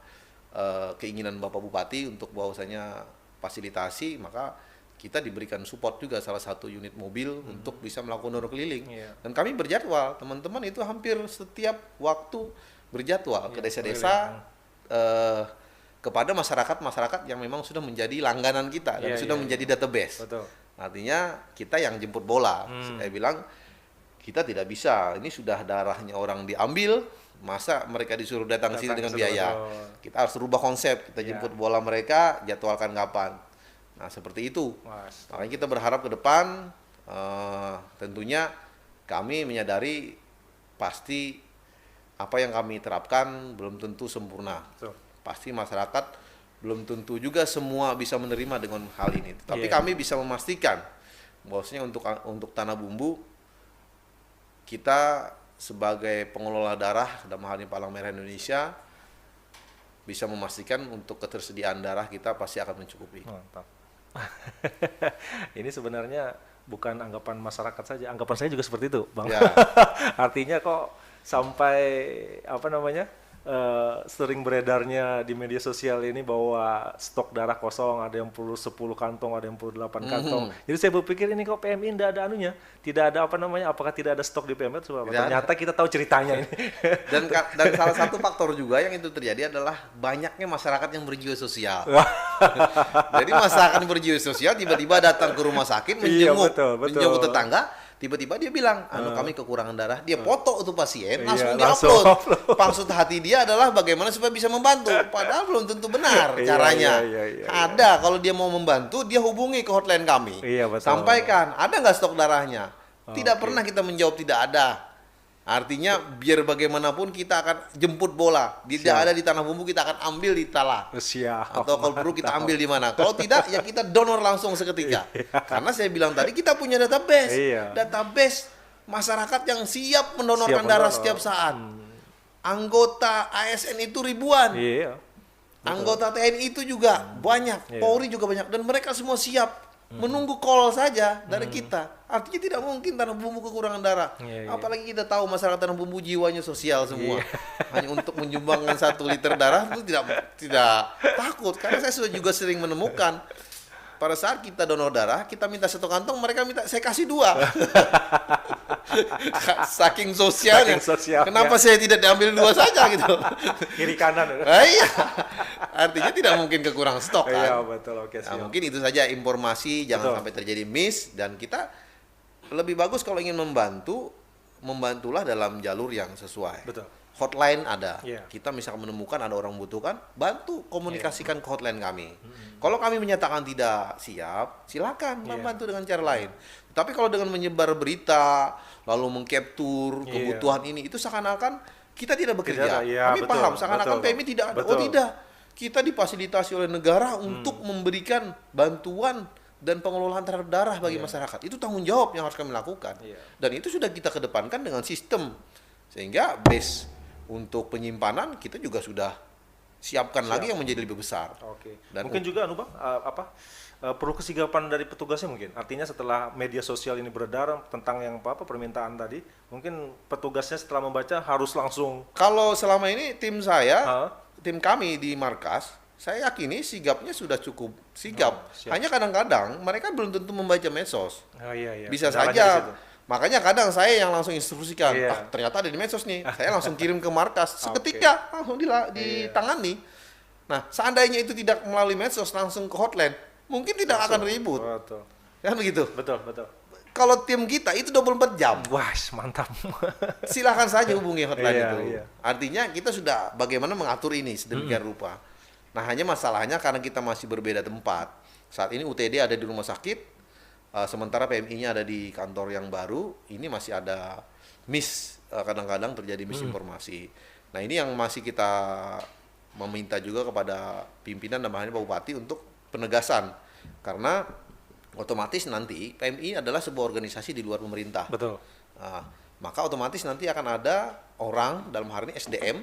keinginan Bapak Bupati untuk bahwasanya fasilitasi, maka kita diberikan support juga salah satu unit mobil untuk bisa melakukan donor keliling. Iya. Dan kami berjadwal, teman-teman itu hampir setiap waktu berjadwal ke Iya, desa-desa kepada masyarakat-masyarakat yang memang sudah menjadi langganan kita dan Iya, sudah iya, menjadi database. Betul. Artinya kita yang jemput bola. Saya bilang kita tidak bisa. Ini sudah darahnya orang diambil, masa mereka disuruh datang sini Datang dengan ke situ, biaya. betul. Kita harus rubah konsep. Kita Ya. jemput bola mereka, jadwalkan kapan. Nah, seperti itu. Mas. Makanya kita berharap ke depan tentunya kami menyadari pasti apa yang kami terapkan belum tentu sempurna. Betul. Pasti masyarakat belum tentu juga semua bisa menerima dengan hal ini. Tapi Iya. kami bisa memastikan bahwasanya untuk Tanah Bumbu kita sebagai pengelola darah dalam hal ini Palang Merah Indonesia bisa memastikan untuk ketersediaan darah kita pasti akan mencukupi. Mantap. Ini sebenarnya bukan anggapan masyarakat saja, anggapan saya juga seperti itu, Bang. Ya. Artinya kok sampai apa namanya sering beredarnya di media sosial ini bahwa stok darah kosong, ada yang perlu 10 kantong, ada yang perlu 8 kantong. Jadi saya berpikir ini kok PMI tidak ada anunya, tidak ada apa namanya, apakah tidak ada stok di PMI? Tidak Ternyata kita tahu ceritanya ini. Dan salah satu faktor juga yang itu terjadi adalah banyaknya masyarakat yang berjiwa sosial. Jadi masyarakat yang berjiwa sosial tiba-tiba datang ke rumah sakit Iya, menjenguk, betul. menjenguk tetangga, tiba-tiba dia bilang, kami kekurangan darah. Dia foto itu pasien, langsung Iya, langsung diupload. Maksud hati dia adalah bagaimana supaya bisa membantu. Padahal belum tentu benar Iya, caranya. iya, Ada, kalau dia mau membantu, dia hubungi ke hotline kami. Iya, betul. Sampaikan, ada nggak stok darahnya? Tidak Oke. pernah kita menjawab tidak ada. Artinya biar bagaimanapun kita akan jemput bola. Tidak Siap. ada di tanah bumbu, kita akan ambil di tala. Siap. Atau kalau perlu kita ambil di mana. Kalau tidak, ya kita donor langsung seketika. Karena saya bilang tadi kita punya database. Iya. Database masyarakat yang siap mendonorkan Siap darah mendonor. setiap saat. Anggota ASN itu ribuan. Iya. Anggota TNI itu juga banyak. Iya. Polri juga banyak. Dan mereka semua siap. Menunggu call saja dari kita. Artinya tidak mungkin tanah bumbu kekurangan darah. Iya, iya. Apalagi kita tahu masyarakat tanah bumbu jiwanya sosial semua. Hanya untuk menyumbangkan 1 liter darah itu tidak takut. Karena saya sudah juga sering menemukan pada saat kita donor darah, kita minta 1 kantong, mereka minta saya kasih 2. Saking sosialnya. Saking sosialnya. Kenapa saya tidak diambil 2 saja gitu? Kiri kanan. Iya. Artinya tidak mungkin kekurangan stok kan. Iya, betul. Oke, Nah, siap. mungkin itu saja informasi, jangan Betul. sampai terjadi miss, dan kita lebih bagus kalau ingin membantu, membantulah dalam jalur yang sesuai. Betul. Hotline ada. Iya. Kita misalkan menemukan ada orang membutuhkan, bantu komunikasikan ke hotline kami. Kalau kami menyatakan tidak siap, silakan Iya. membantu dengan cara lain. Tapi kalau dengan menyebar berita, lalu mengcapture Iya. kebutuhan ini, itu seakan-akan kita tidak bekerja. Tidak ada, iya, Kami betul, paham, seakan-akan betul. PMI tidak ada. Oh Betul. tidak. Kita difasilitasi oleh negara untuk memberikan bantuan dan pengelolaan terhadap darah bagi masyarakat. Itu tanggung jawab yang harus kami lakukan. Iya. Dan itu sudah kita kedepankan dengan sistem. Sehingga base untuk penyimpanan kita juga sudah siapkan lagi yang menjadi lebih besar. Oke. Dan- Mungkin juga Bang, perlu kesigapan dari petugasnya mungkin. Artinya setelah media sosial ini beredar tentang yang permintaan tadi, mungkin petugasnya setelah membaca harus langsung Kalau selama ini tim saya, Hah? tim kami di markas, saya yakini sigapnya sudah cukup sigap. siap. Hanya kadang-kadang mereka belum tentu membaca medsos. Oh iya. Bisa Kendalanya di saja. situ. Makanya kadang saya yang langsung instruksikan, Iya. ternyata ada di medsos nih. Saya langsung kirim ke markas. Seketika langsung ditangani. Nah, seandainya itu tidak melalui medsos, langsung ke hotline, mungkin tidak akan ribut. Betul. Kan begitu. Betul. Kalau tim kita itu 24 jam. Wah, mantap. Silahkan saja hubungi hotline Iya, itu. iya. Artinya kita sudah bagaimana mengatur ini sedemikian rupa. Nah, hanya masalahnya karena kita masih berbeda tempat. Saat ini UTD ada di rumah sakit, sementara PMI-nya ada di kantor yang baru. Ini masih ada kadang-kadang terjadi misinformasi. Nah, ini yang masih kita meminta juga kepada pimpinan dan bahannya Pak Bupati untuk penegasan. Karena otomatis nanti PMI adalah sebuah organisasi di luar pemerintah. Betul. Nah, maka otomatis nanti akan ada orang, dalam hal ini SDM.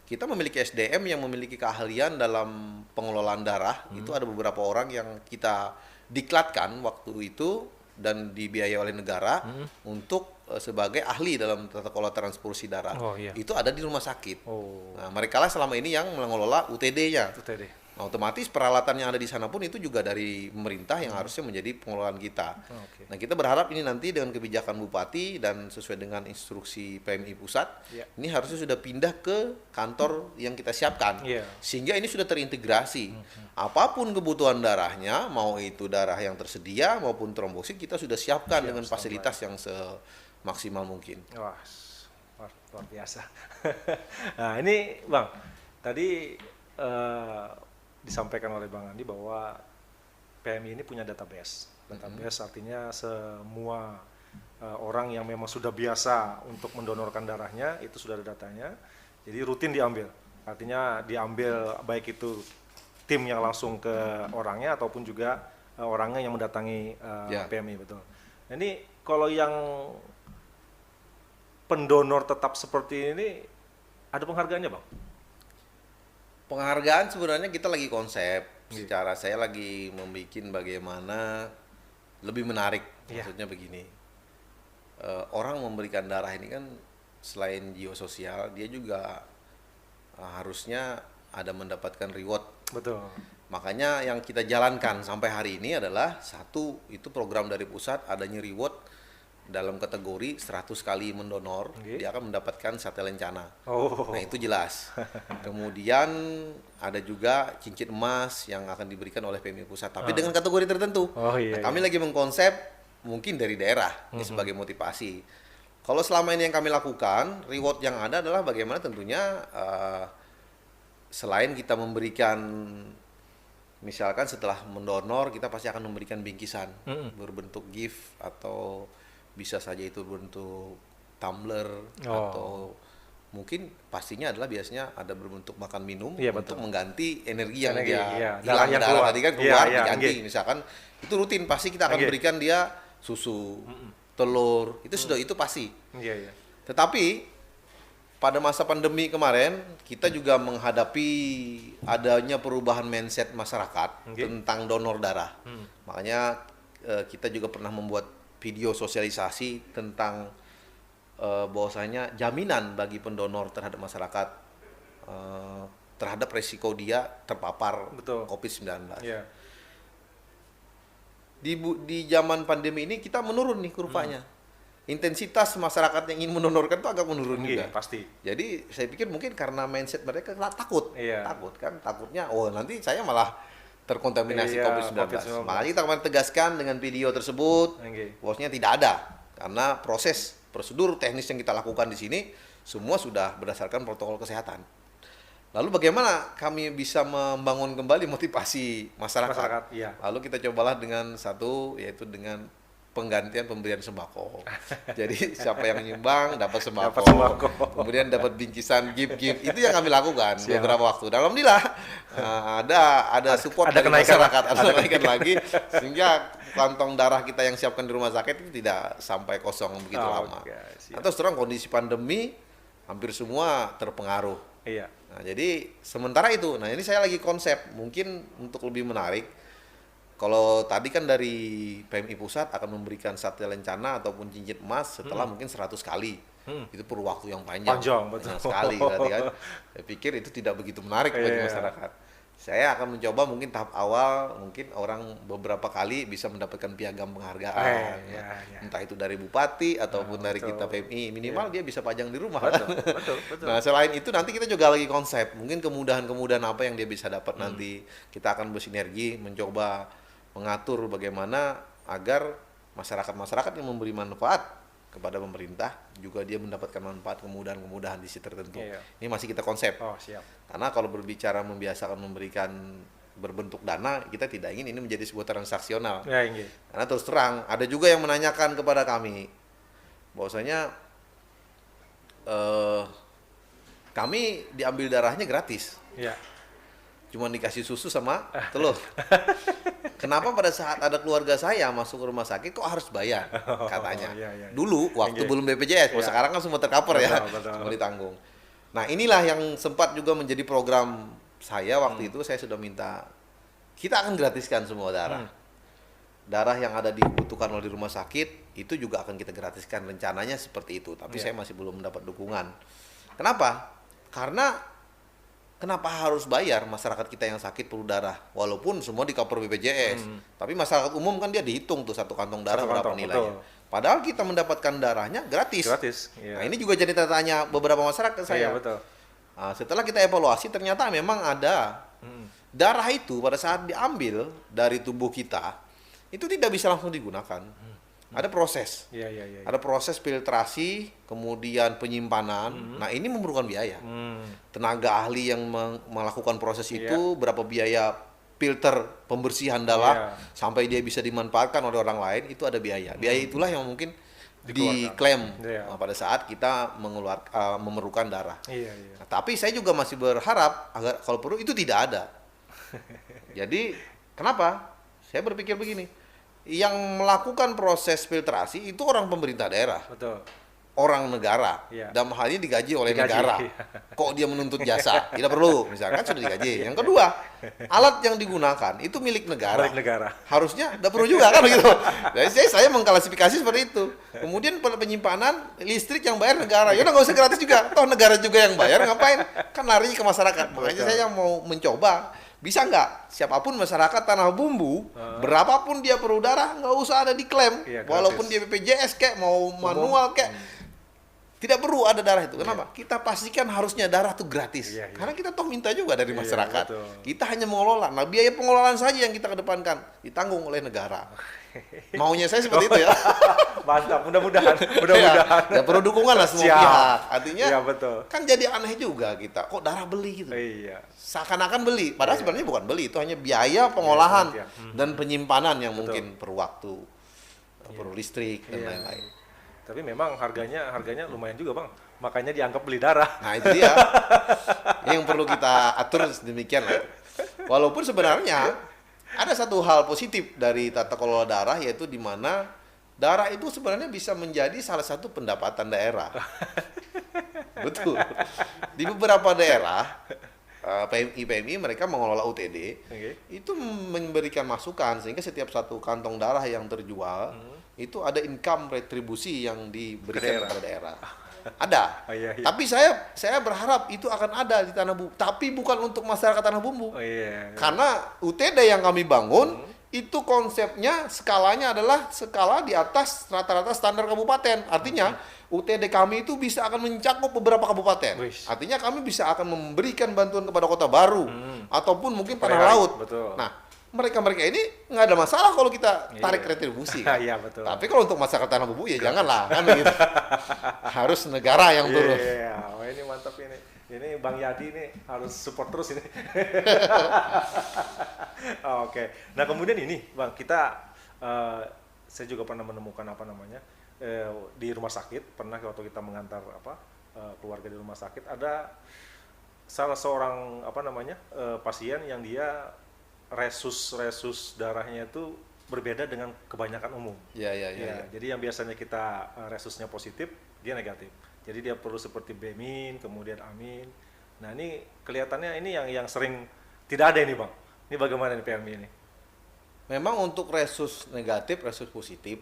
Kita memiliki SDM yang memiliki keahlian dalam pengelolaan darah. Itu ada beberapa orang yang kita diklatkan waktu itu dan dibiayai oleh negara untuk sebagai ahli dalam tata kelola transfusi darah. Oh, iya. Itu ada di rumah sakit. Oh, Nah, mereka lah selama ini yang mengelola UTD-nya. UTD. Nah, otomatis peralatan yang ada di sana pun itu juga dari pemerintah yang harusnya menjadi pengelolaan kita. Oke. Nah, kita berharap ini nanti dengan kebijakan Bupati dan sesuai dengan instruksi PMI Pusat, Iya. ini harusnya sudah pindah ke kantor yang kita siapkan. Iya. Sehingga ini sudah terintegrasi. Apapun kebutuhan darahnya, mau itu darah yang tersedia maupun trombosit, kita sudah siapkan dengan fasilitas yang semaksimal mungkin. Wah, luar biasa. Nah, ini Bang, tadi disampaikan oleh Bang Andi bahwa PMI ini punya database. Database artinya semua orang yang memang sudah biasa untuk mendonorkan darahnya, itu sudah ada datanya. Jadi rutin diambil. Artinya diambil baik itu tim yang langsung ke orangnya ataupun juga orangnya yang mendatangi Ya. PMI, betul. Nah, ini kalau yang pendonor tetap seperti ini ada penghargaannya, Bang? Penghargaan sebenarnya kita lagi konsep. Secara saya lagi membuat bagaimana lebih menarik. Iya. Maksudnya begini, orang memberikan darah ini kan selain geososial, dia juga harusnya ada mendapatkan reward. Betul. Makanya yang kita jalankan sampai hari ini adalah satu, itu program dari pusat adanya reward dalam kategori 100 kali mendonor, Oke. dia akan mendapatkan sate lencana. Oh. Nah, itu jelas. Kemudian ada juga cincin emas yang akan diberikan oleh PMI Pusat, tapi dengan kategori tertentu. Oh, iya, Nah, kami lagi mengkonsep mungkin dari daerah ini sebagai motivasi. Kalau selama ini yang kami lakukan, reward yang ada adalah bagaimana tentunya selain kita memberikan, misalkan setelah mendonor kita pasti akan memberikan bingkisan berbentuk gift atau bisa saja itu bentuk tumbler Oh. atau mungkin pastinya adalah biasanya ada berbentuk makan minum Iya, untuk betul. mengganti energi yang Energi, dia iya. hilang Darah yang darah keluar. tadi kan Iya, keluar iya, diganti nggih. misalkan itu rutin pasti kita akan Nggih. berikan dia susu, telur itu sudah itu pasti. Iya, iya. Tetapi pada masa pandemi kemarin kita juga menghadapi adanya perubahan mindset masyarakat Nggih. tentang donor darah. Makanya kita juga pernah membuat video sosialisasi tentang bahwasanya jaminan bagi pendonor terhadap masyarakat terhadap resiko dia terpapar Betul. COVID-19. Iya. Di zaman pandemi ini kita menurun nih kurvanya. Intensitas masyarakat yang ingin mendonorkan itu agak menurun Nggih, juga. pasti. Jadi saya pikir mungkin karena mindset mereka takut, Iya. takutnya nanti saya malah terkontaminasi Iya, COVID-19. COVID-19. Makanya kita kemarin tegaskan dengan video tersebut, Nggih. bahwasanya tidak ada karena proses prosedur teknis yang kita lakukan di sini semua sudah berdasarkan protokol kesehatan. Lalu bagaimana kami bisa membangun kembali motivasi masyarakat? Masyarakat, iya. Lalu kita cobalah dengan satu, yaitu dengan penggantian pemberian sembako. Jadi siapa yang nyumbang dapat sembako. Dapat sembako. Kemudian dapat bingkisan gift. Itu yang kami lakukan Siap. beberapa waktu. Dan alhamdulillah ada support ada dari kenaikan. masyarakat, ada kenaikan lagi sehingga kantong darah kita yang siapkan di rumah sakit itu tidak sampai kosong begitu lama. Oke, siap. Atau terang kondisi pandemi hampir semua terpengaruh. Iya. Nah, jadi sementara itu, nah ini saya lagi konsep mungkin untuk lebih menarik. Kalau tadi kan dari PMI Pusat akan memberikan satu lencana ataupun cincin emas setelah mungkin 100 kali. Itu perlu waktu yang panjang. Panjang, betul. Nah, sekali berarti kan. Saya pikir itu tidak begitu menarik bagi Iya. masyarakat. Saya akan mencoba mungkin tahap awal, mungkin orang beberapa kali bisa mendapatkan piagam penghargaan. Iya. Entah itu dari bupati ataupun dari betul. kita PMI, minimal dia bisa pajang di rumah. Betul. Nah, selain itu nanti kita juga lagi konsep, mungkin kemudahan-kemudahan apa yang dia bisa dapat nanti. Kita akan bersinergi mencoba mengatur bagaimana agar masyarakat-masyarakat yang memberi manfaat kepada pemerintah juga dia mendapatkan manfaat kemudahan-kemudahan di sisi tertentu. Iya. Ini masih kita konsep. Oh, siap. Karena kalau berbicara membiasakan memberikan berbentuk dana, kita tidak ingin ini menjadi sebuah transaksional. Ya, nggih. Karena terus terang, ada juga yang menanyakan kepada kami, bahwasanya kami diambil darahnya gratis, Iya. cuma dikasih susu sama telur. Kenapa pada saat ada keluarga saya masuk ke rumah sakit kok harus bayar? Katanya. iya. Dulu waktu Nggih. belum BPJS, Iya. sekarang kan semua tercover ya, Betul. semua ditanggung. Nah inilah yang sempat juga menjadi program saya waktu itu. Saya sudah minta kita akan gratiskan semua darah. Darah yang ada dibutuhkan oleh di rumah sakit itu juga akan kita gratiskan, rencananya seperti itu. Tapi Iya. saya masih belum mendapat dukungan. Kenapa? Karena kenapa harus bayar masyarakat kita yang sakit perlu darah? Walaupun semua di cover BPJS, tapi masyarakat umum kan dia dihitung tuh satu kantong darah Satu berapa kantong, nilainya. betul. Padahal kita mendapatkan darahnya gratis. Gratis. Iya. Nah ini juga jadi tanda tanya beberapa masyarakat ke saya. Iya, betul. Nah, setelah kita evaluasi ternyata memang ada darah itu pada saat diambil dari tubuh kita itu tidak bisa langsung digunakan. Ada proses. Iya. Ada proses filtrasi, kemudian penyimpanan. Nah, ini memerlukan biaya. Tenaga ahli yang melakukan proses itu, berapa biaya filter pembersihan darah sampai dia bisa dimanfaatkan oleh orang lain, itu ada biaya. Biaya itulah yang mungkin diklaim pada saat kita memerlukan darah. Iya. Nah, tapi saya juga masih berharap agar kalau perlu itu tidak ada. Jadi, kenapa? Saya berpikir begini, yang melakukan proses filtrasi itu orang pemerintah daerah, Betul. orang negara, Iya. dalam hal ini digaji oleh Digaji, negara. iya. Kok dia menuntut jasa? Tidak perlu, misalkan sudah digaji. Yang kedua, alat yang digunakan itu milik negara. Milik negara. Harusnya tidak perlu juga kan begitu. Jadi saya mengklasifikasi seperti itu. Kemudian penyimpanan listrik yang bayar negara. Ya udah nggak usah gratis juga. Toh negara juga yang bayar, ngapain? Kan larinya ke masyarakat. Makanya saya mau mencoba. Bisa nggak siapapun masyarakat Tanah Bumbu, berapapun dia perlu darah, nggak usah ada diklaim, Iya, walaupun gratis. dia BPJS kayak mau manual kayak, tidak perlu ada darah itu. Kenapa? Kita pastikan harusnya darah itu gratis, Iya. karena kita toh minta juga dari Iya, masyarakat. betul. Kita hanya mengelola. Nah, biaya pengelolaan saja yang kita kedepankan ditanggung oleh negara. Maunya saya seperti itu ya. Mantap, mudah-mudahan. Mudah-mudahan. Ya perlu dukungan lah semua Siap. pihak. Artinya Iya, betul. kan jadi aneh juga kita. Kok darah beli gitu? Iya. Seakan-akan beli, padahal sebenarnya bukan beli, itu hanya biaya pengolahan Iya. dan penyimpanan yang mungkin perlu waktu, perlu listrik dan Iya. lain-lain. Tapi memang harganya lumayan juga Bang. Makanya dianggap beli darah. Nah itu dia yang perlu kita atur demikian lah. Walaupun sebenarnya ada satu hal positif dari tata kelola darah, yaitu di mana darah itu sebenarnya bisa menjadi salah satu pendapatan daerah. Betul. Di beberapa daerah PMI mereka mengelola UTD, itu memberikan masukan sehingga setiap satu kantong darah yang terjual itu ada income retribusi yang diberikan kepada daerah. Ada. Oh, iya. Tapi saya berharap itu akan ada di Tanah Bumbu, tapi bukan untuk masyarakat Tanah Bumbu. Oh, iya. Karena UTD yang kami bangun itu konsepnya skalanya adalah skala di atas rata-rata standar kabupaten. Artinya UTD kami itu bisa akan mencakup beberapa kabupaten. Wish. Artinya kami bisa akan memberikan bantuan kepada Kota Baru ataupun mungkin Tanah Perairan, Laut. betul. Nah, mereka ini nggak ada masalah kalau kita tarik retribusi. Kan? Iya, betul. Tapi kalau untuk masyarakat Tanah Bumbu ya janganlah kan gitu. Harus negara yang turun. Iya, oh, ini mantap ini. Ini Bang Yadi ini harus support terus ini. Oke. Nah, kemudian ini Bang, saya juga pernah menemukan di rumah sakit, pernah waktu kita mengantar keluarga di rumah sakit, ada salah seorang pasien yang dia resus darahnya itu berbeda dengan kebanyakan umum. Iya. Jadi yang biasanya kita resusnya positif, dia negatif. Jadi dia perlu seperti B-min, kemudian amin. Nah ini kelihatannya ini yang sering tidak ada ini Bang. Ini bagaimana nih PMI ini? Memang untuk resus negatif, resus positif,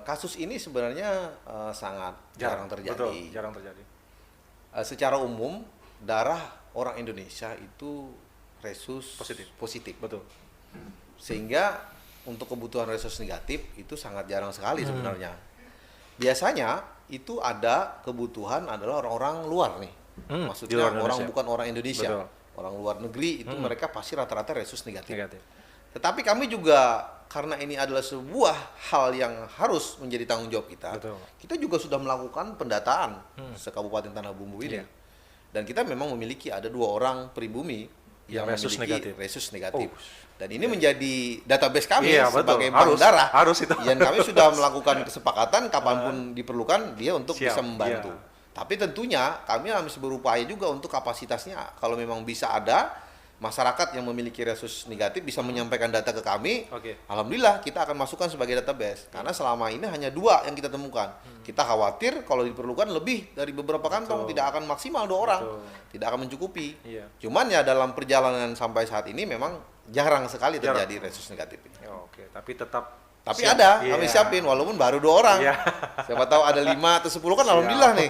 kasus ini sebenarnya sangat jarang terjadi. Betul, jarang terjadi. Secara umum, darah orang Indonesia itu resus positif. Betul. Sehingga untuk kebutuhan resus negatif itu sangat jarang sekali sebenarnya. Biasanya itu ada kebutuhan adalah orang-orang luar nih. Maksudnya orang bukan orang Indonesia. Betul. Orang luar negeri itu mereka pasti rata-rata resus negatif. Tetapi kami juga karena ini adalah sebuah hal yang harus menjadi tanggung jawab kita. Betul. Kita juga sudah melakukan pendataan se-Kabupaten Tanah Bumbu ini. Dan kita memang memiliki ada 2 orang pribumi yang memiliki resus negatif. Dan ini menjadi database kami sebagai bank darah. Harus itu. Yang kami sudah melakukan kesepakatan kapanpun diperlukan dia untuk bisa membantu. Tapi tentunya kami masih berupaya juga untuk kapasitasnya. Kalau memang bisa ada masyarakat yang memiliki resus negatif bisa menyampaikan data ke kami. Alhamdulillah kita akan masukkan sebagai database. Karena selama ini hanya 2 yang kita temukan. Kita khawatir kalau diperlukan lebih dari beberapa kantong, tidak akan maksimal 2 orang. Tidak akan mencukupi. Cuman ya dalam perjalanan sampai saat ini memang jarang sekali terjadi resus negatif ini. Tapi ada, kami siapin walaupun baru 2 orang. Siapa tahu ada 5 atau 10 kan alhamdulillah nih.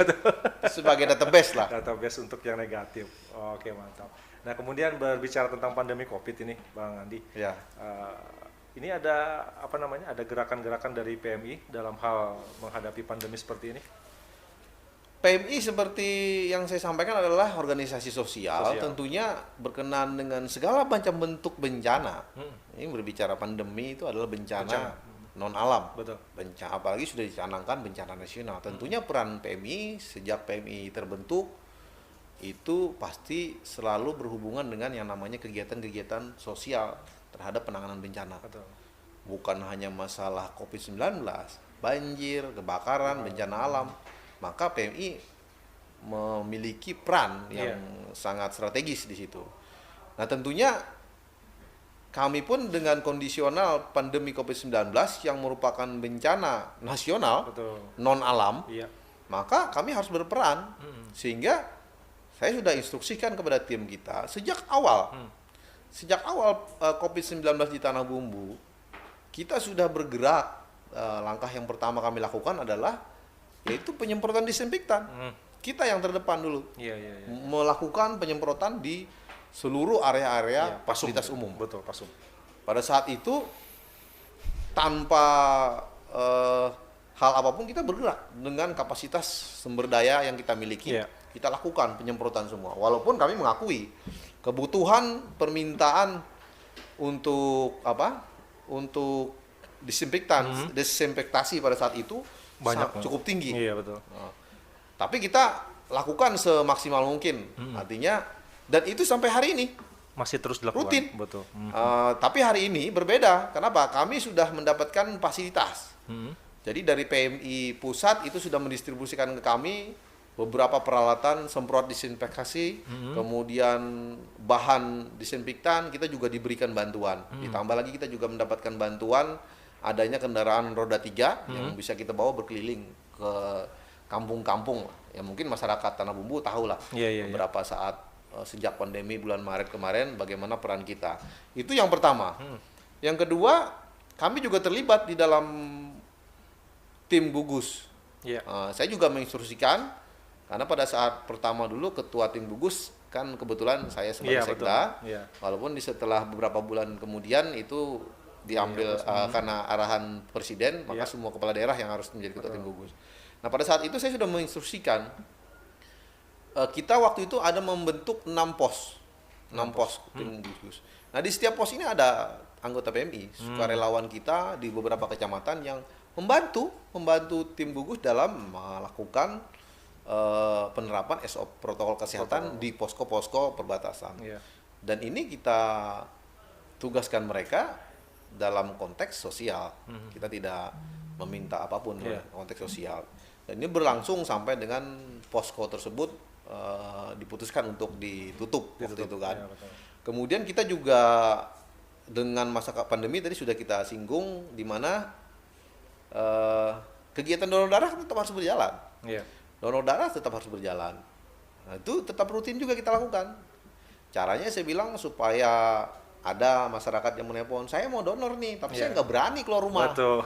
Sebagai database lah. Database untuk yang negatif. Oke, mantap. Nah, kemudian berbicara tentang pandemi Covid ini, Bang Andi. Ini ada ada gerakan-gerakan dari PMI dalam hal menghadapi pandemi seperti ini? PMI seperti yang saya sampaikan adalah organisasi sosial. Tentunya berkenan dengan segala macam bentuk bencana. Ini berbicara pandemi itu adalah bencana non alam. Betul. Bencana, apalagi sudah dicanangkan bencana nasional. Tentunya peran PMI sejak PMI terbentuk itu pasti selalu berhubungan dengan yang namanya kegiatan-kegiatan sosial terhadap penanganan bencana. Betul. Bukan hanya masalah COVID-19, banjir, kebakaran, bencana alam. Maka PMI memiliki peran yang sangat strategis di situ. Nah, tentunya kami pun dengan kondisional pandemi COVID-19 yang merupakan bencana nasional, non alam, maka kami harus berperan. Sehingga saya sudah instruksikan kepada tim kita sejak awal COVID-19 di Tanah Bumbu, kita sudah bergerak. Langkah yang pertama kami lakukan adalah yaitu penyemprotan disinfektan. Kita yang terdepan dulu melakukan penyemprotan di seluruh area-area fasilitas umum. Betul, pasum. Pada saat itu tanpa hal apapun kita bergerak dengan kapasitas sumber daya yang kita miliki. Kita lakukan penyemprotan semua. Walaupun kami mengakui kebutuhan permintaan untuk untuk desinfektasi pada saat itu cukup tinggi. Betul. Tapi kita lakukan semaksimal mungkin. Artinya dan itu sampai hari ini masih terus dilakukan. Rutin. Betul. Tapi hari ini berbeda. Kenapa? Kami sudah mendapatkan fasilitas. Jadi dari PMI pusat itu sudah mendistribusikan ke kami beberapa peralatan semprot disinfeksi, kemudian bahan disinfektan kita juga diberikan bantuan. Ditambah lagi kita juga mendapatkan bantuan adanya kendaraan roda 3 yang bisa kita bawa berkeliling ke kampung-kampung. Ya mungkin masyarakat Tanah Bumbu tahu lah beberapa saat sejak pandemi bulan Maret kemarin bagaimana peran kita. Itu yang pertama. Yang kedua, kami juga terlibat di dalam tim gugus. Saya juga menginstruksikan karena pada saat pertama dulu ketua tim gugus kan kebetulan saya sebagai sekda. Walaupun setelah beberapa bulan kemudian itu diambil karena arahan presiden, maka semua kepala daerah yang harus menjadi ketua tim gugus. Nah pada saat itu saya sudah menginstruksikan kita waktu itu ada membentuk 6 pos tim gugus. Nah di setiap pos ini ada anggota PMI, sukarelawan kita di beberapa kecamatan yang membantu tim gugus dalam melakukan penerapan SOP protokol kesehatan di posko-posko perbatasan. Dan ini kita tugaskan mereka dalam konteks sosial. Kita tidak meminta apapun konteks sosial. Dan ini berlangsung sampai dengan posko tersebut diputuskan untuk ditutup waktu itu kan. Kemudian kita juga dengan masa pandemi tadi sudah kita singgung di mana kegiatan donor darah tetap harus berjalan. Donor darah tetap harus berjalan. Nah, itu tetap rutin juga kita lakukan. Caranya saya bilang supaya ada masyarakat yang menelpon, saya mau donor nih, tapi saya nggak berani keluar rumah. Betul.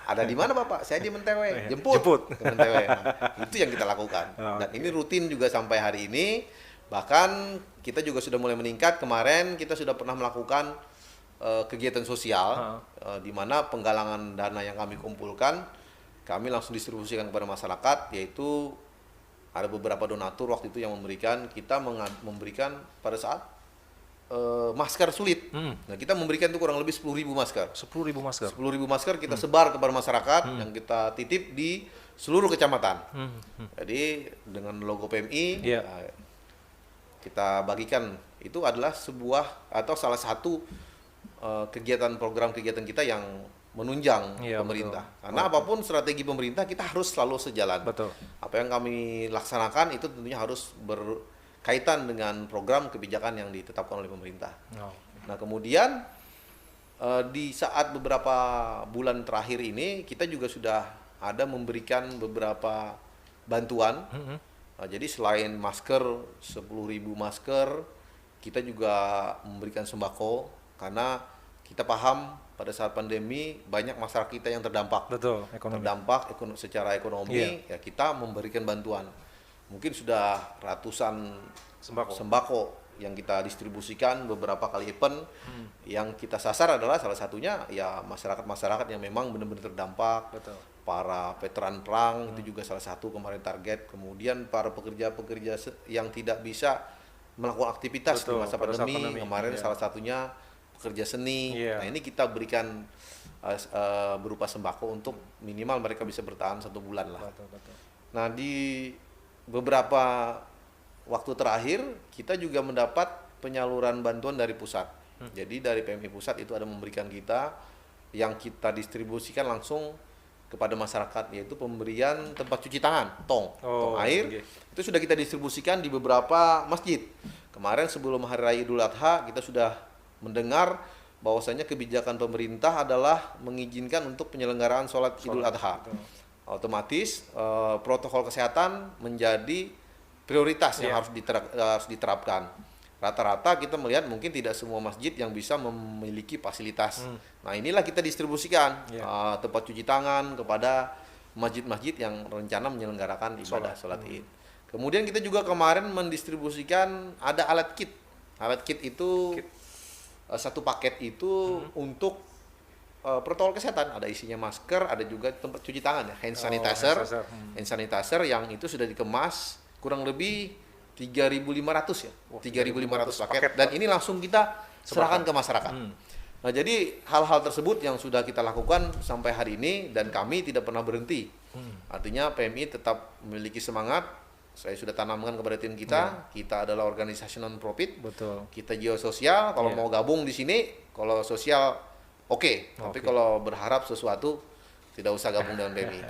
Ada di mana Bapak? Saya di Mentewe. Jemput. Ke Mentewe. Nah, itu yang kita lakukan. Dan ini rutin juga sampai hari ini. Bahkan kita juga sudah mulai meningkat. Kemarin kita sudah pernah melakukan kegiatan sosial di mana penggalangan dana yang kami kumpulkan kami langsung distribusikan kepada masyarakat, yaitu ada beberapa donatur waktu itu yang memberikan, kita memberikan pada saat masker sulit. Nah, kita memberikan itu kurang lebih 10.000 masker. 10.000 masker. 10.000 masker kita sebar kepada masyarakat yang kita titip di seluruh kecamatan. Jadi dengan logo PMI kita bagikan. Itu adalah sebuah atau salah satu kegiatan program kegiatan kita yang menunjang pemerintah. Karena apapun strategi pemerintah kita harus selalu sejalan. Apa yang kami laksanakan itu tentunya harus berkaitan dengan program kebijakan yang ditetapkan oleh pemerintah. Nah kemudian di saat beberapa bulan terakhir ini kita juga sudah ada memberikan beberapa bantuan. Jadi selain masker 10.000 masker, kita juga memberikan sembako karena kita paham pada saat pandemi banyak masyarakat kita yang terdampak. Terdampak secara ekonomi, ya kita memberikan bantuan. Mungkin sudah ratusan sembako yang kita distribusikan beberapa kali event. Yang kita sasar adalah salah satunya ya masyarakat-masyarakat yang memang benar-benar terdampak. Para veteran perang itu juga salah satu kemarin target. Kemudian para pekerja-pekerja yang tidak bisa melakukan aktivitas di masa pandemi. Kemarin salah satunya pekerja seni. Nah ini kita berikan berupa sembako untuk minimal mereka bisa bertahan 1 bulan lah. Nah di beberapa waktu terakhir kita juga mendapat penyaluran bantuan dari pusat. Jadi dari PMI pusat itu ada memberikan kita yang kita distribusikan langsung kepada masyarakat, yaitu pemberian tempat cuci tangan, tong air. Itu sudah kita distribusikan di beberapa masjid. Kemarin sebelum Hari Raya Idul Adha kita sudah mendengar bahwasanya kebijakan pemerintah adalah mengizinkan untuk penyelenggaraan sholat Idul Adha. Otomatis protokol kesehatan menjadi prioritas yang harus diterapkan. Rata-rata kita melihat mungkin tidak semua masjid yang bisa memiliki fasilitas. Nah inilah kita distribusikan tempat cuci tangan kepada masjid-masjid yang rencana menyelenggarakan ibadah sholat Id. Kemudian kita juga kemarin mendistribusikan ada alat kit. Alat kit itu satu paket itu untuk protokol kesehatan. Ada isinya masker, ada juga tempat cuci tangan ya, hand sanitizer. Hand sanitizer yang itu sudah dikemas kurang lebih 3.500 ya. 3.500 paket dan ini langsung kita serahkan ke masyarakat. Nah, jadi hal-hal tersebut yang sudah kita lakukan sampai hari ini dan kami tidak pernah berhenti. Artinya PMI tetap memiliki semangat. Saya sudah tanamkan kepada tim kita. Kita adalah organisasi non profit. Kita jiwa sosial. Kalau mau gabung di sini, kalau sosial oke. Tapi kalau berharap sesuatu tidak usah gabung dengan PMI.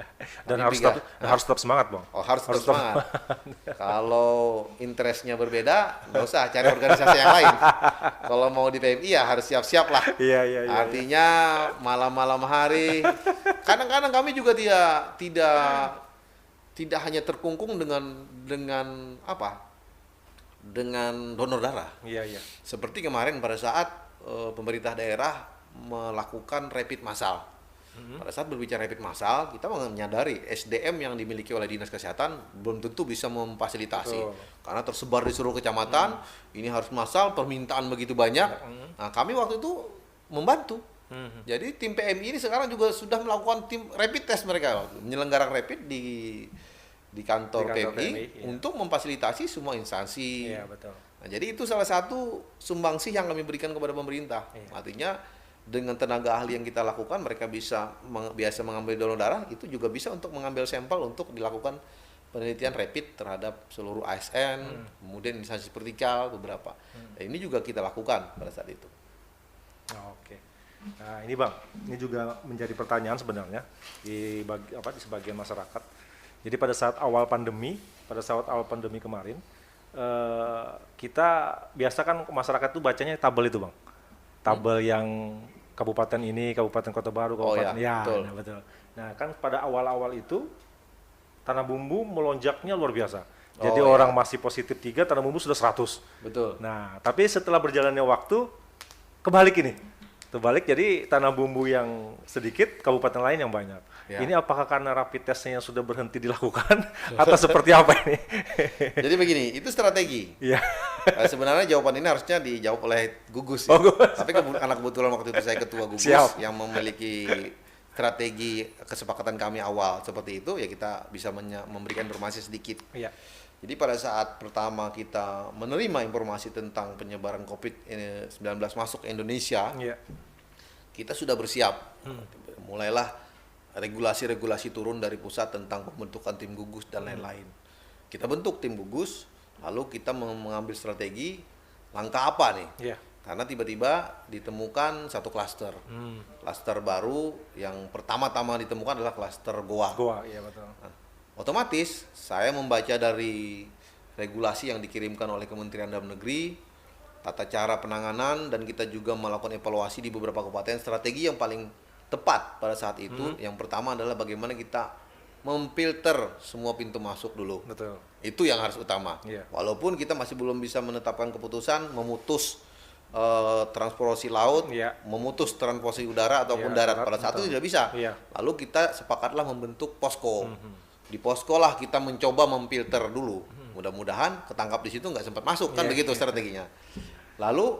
Dan Tapi harus tetap semangat, Bang. harus tetap semangat. Kalau interestnya berbeda, nggak usah cari organisasi yang lain. Kalau mau di PMI ya harus siap-siap lah. Iya. Artinya malam-malam hari, kadang-kadang kami juga tidak hanya terkungkung dengan apa? Dengan donor darah. Iya. Seperti kemarin pada saat pemerintah daerah melakukan rapid massal. Pada saat berbicara rapid massal, kita menyadari SDM yang dimiliki oleh Dinas Kesehatan belum tentu bisa memfasilitasi. Betul. Karena tersebar di seluruh kecamatan, ini harus massal, permintaan begitu banyak. Nah, kami waktu itu membantu. Jadi tim PMI ini sekarang juga sudah melakukan tim rapid test mereka, menyelenggarakan rapid di kantor PMI iya. untuk memfasilitasi semua instansi. Iya, betul. Nah, jadi itu salah satu sumbangsih yang kami berikan kepada pemerintah. Iya. Artinya dengan tenaga ahli yang kita lakukan, mereka biasa mengambil donor darah, itu juga bisa untuk mengambil sampel untuk dilakukan penelitian rapid terhadap seluruh ASN, kemudian instansi vertikal beberapa. Nah, ini juga kita lakukan pada saat itu. Oke. Nah, ini Bang, ini juga menjadi pertanyaan sebenarnya di sebagian masyarakat. Jadi pada saat awal pandemi kemarin, kita biasa kan masyarakat itu bacanya tabel itu Bang. Tabel yang kabupaten ini, kabupaten Kota Baru, kabupaten betul. Nah, betul. Nah, kan pada awal-awal itu Tanah Bumbu melonjaknya luar biasa. Jadi orang masih positif 3, Tanah Bumbu sudah 100. Betul. Nah, tapi setelah berjalannya waktu kebalik ini. Terbalik, jadi Tanah Bumbu yang sedikit, kabupaten lain yang banyak. Ya. Ini apakah karena rapid testnya sudah berhenti dilakukan atau seperti apa ini? Jadi begini, itu strategi. Iya. Sebenarnya jawaban ini harusnya dijawab oleh Gugus. Oh, Ya. Gugus. Tapi karena kebetulan waktu itu saya ketua Gugus Siap. yang memiliki strategi kesepakatan kami awal seperti itu, ya kita bisa memberikan informasi sedikit. Iya. Jadi pada saat pertama kita menerima informasi tentang penyebaran COVID-19 masuk ke Indonesia, Iya. kita sudah bersiap. Mulailah regulasi-regulasi turun dari pusat tentang pembentukan tim gugus dan lain-lain. Kita bentuk tim gugus, lalu kita mengambil strategi langkah apa nih? Iya. Karena tiba-tiba ditemukan satu klaster. Klaster baru yang pertama-tama ditemukan adalah klaster Goa. Goa, iya betul. Nah, otomatis saya membaca dari regulasi yang dikirimkan oleh Kementerian Dalam Negeri, tata cara penanganan, dan kita juga melakukan evaluasi di beberapa kabupaten. Strategi yang paling tepat pada saat itu, yang pertama adalah bagaimana kita memfilter semua pintu masuk dulu. Betul. Itu yang harus utama. Iya. Walaupun kita masih belum bisa menetapkan keputusan memutus transportasi laut, Iya. memutus transportasi udara ataupun Iya, darat, darat, pada saat betul. itu tidak bisa. Iya. Lalu kita sepakatlah membentuk posko. Di posko lah kita mencoba memfilter dulu. Mudah-mudahan ketangkap di situ nggak sempat masuk, kan Iya, begitu iya. strateginya. Lalu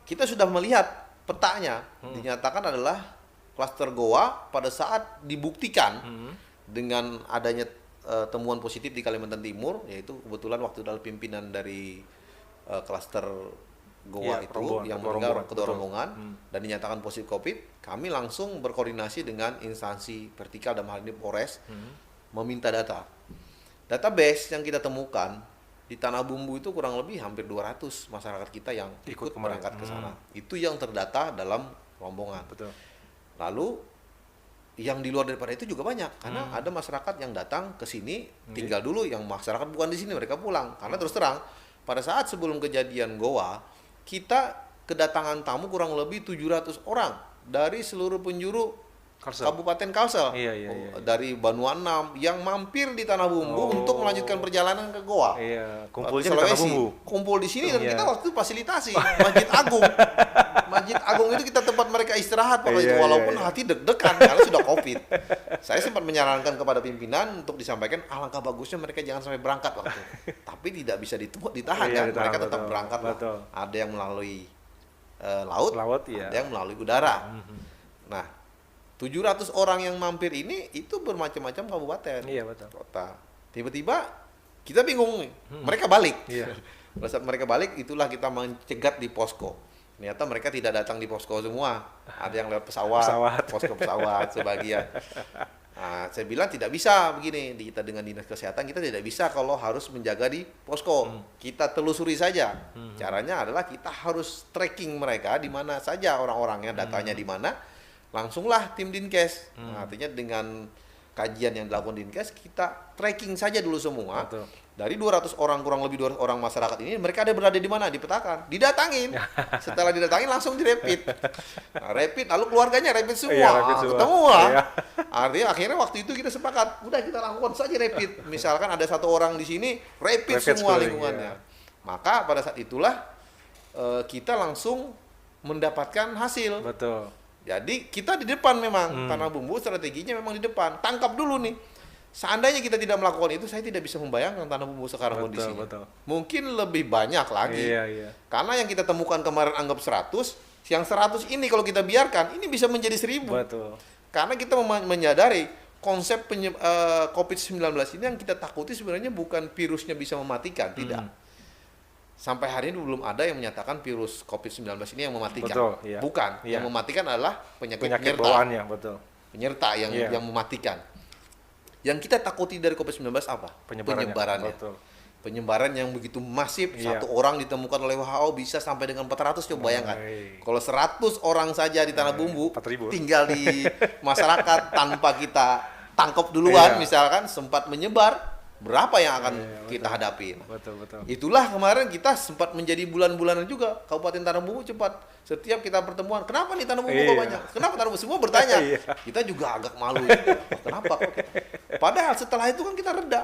kita sudah melihat petanya, dinyatakan adalah klaster Goa pada saat dibuktikan dengan adanya temuan positif di Kalimantan Timur, yaitu kebetulan waktu adalah pimpinan dari klaster Goa Iya, itu rombongan, yang ketua meninggal rombongan, ketua betul. rombongan dan dinyatakan positif COVID, kami langsung berkoordinasi dengan instansi vertikal dan hal ini Polres meminta data. Database yang kita temukan di Tanah Bumbu itu kurang lebih hampir 200 masyarakat kita yang Ikut ikut kemarin. berangkat ke sana. Itu yang terdata dalam rombongan. Betul. Lalu yang di luar daripada itu juga banyak karena ada masyarakat yang datang ke sini tinggal dulu, yang masyarakat bukan di sini mereka pulang. Karena terus terang pada saat sebelum kejadian Goa, kita kedatangan tamu kurang lebih 700 orang dari seluruh penjuru Kalsel. Kabupaten Kalsel. Iya. Dari Banuanam yang mampir di Tanah Bumbu untuk melanjutkan perjalanan ke Goa. Iya, kumpulnya di Tanah Sulawesi. Bumbu. Kumpul di sini dan Iya. kita waktu itu fasilitasi Masjid Agung. Masjid Agung itu kita tempat mereka istirahat waktu itu, Iya, walaupun iya. hati deg-degan karena sudah Covid. Saya sempat menyarankan kepada pimpinan untuk disampaikan alangkah bagusnya mereka jangan sampai berangkat waktu. Tapi tidak bisa ditahan Iya, kan, ditahan, mereka tetap betul. berangkat lah. Betul. Ada yang melalui laut, iya. ada yang melalui udara. Nah, 700 orang yang mampir ini itu bermacam-macam kabupaten, Iya, betul. kota. Tiba-tiba kita bingung, mereka balik. Iya. Pada saat mereka balik, itulah kita mencegat di posko. Ternyata mereka tidak datang di posko semua. Ada yang lewat pesawat. Posko pesawat sebagian. Nah, saya bilang tidak bisa begini. Kita dengan Dinas Kesehatan, kita tidak bisa kalau harus menjaga di posko. Kita telusuri saja. Caranya adalah kita harus tracking mereka di mana saja orang-orangnya, datanya di mana. langsunglah tim Dinkes. Nah, artinya dengan kajian yang dilakukan Dinkes, kita tracking saja dulu semua. Betul. Dari 200 orang, kurang lebih 200 orang masyarakat ini, mereka ada berada di mana? Dipetakan, didatangin. Setelah didatangin langsung direpit. Nah, rapid, lalu keluarganya rapid semua. Iya, rapid semua. Ketemu lah. Iya. Artinya akhirnya waktu itu kita sepakat, udah kita lakukan saja rapid. Misalkan ada 1 orang di sini, rapid semua schooling, lingkungannya. iya. Maka pada saat itulah kita langsung mendapatkan hasil. Betul. Jadi kita di depan memang, Tanah Bumbu strateginya memang di depan. Tangkap dulu nih. Seandainya kita tidak melakukan itu, saya tidak bisa membayangkan Tanah Bumbu sekarang Betul, kondisinya. betul. Mungkin lebih banyak lagi. Iya, iya. Karena yang kita temukan kemarin anggap 100, yang 100 ini kalau kita biarkan, ini bisa menjadi 1000. Betul. Karena kita menyadari konsep COVID-19 ini yang kita takuti sebenarnya bukan virusnya bisa mematikan, tidak. Sampai hari ini belum ada yang menyatakan virus COVID-19 ini yang mematikan. Betul, iya. Bukan, Iya. yang mematikan adalah penyakit Penyakit penyerta. bawaannya, betul. Penyerta yang Iya. yang mematikan. Yang kita takuti dari COVID-19 apa? Penyebarannya. Betul. Penyebaran yang begitu masif, Iya. 1 orang ditemukan oleh WHO bisa sampai dengan 400, coba bayangkan. Baik. Kalau 100 orang saja di Tanah Bumbu 4.000. tinggal di masyarakat tanpa kita tangkap duluan, Iya. misalkan sempat menyebar, berapa yang akan Iya, kita hadapin? Betul, betul. Itulah kemarin kita sempat menjadi bulan-bulanan juga Kabupaten Tanah Bumbu cepat. Setiap kita pertemuan, kenapa nih Tanah Bumbu kok Iya. banyak? Kenapa Tanah Bumbu? Semua bertanya. Iya. Kita juga agak malu. Kenapa kok? Padahal setelah itu kan kita reda.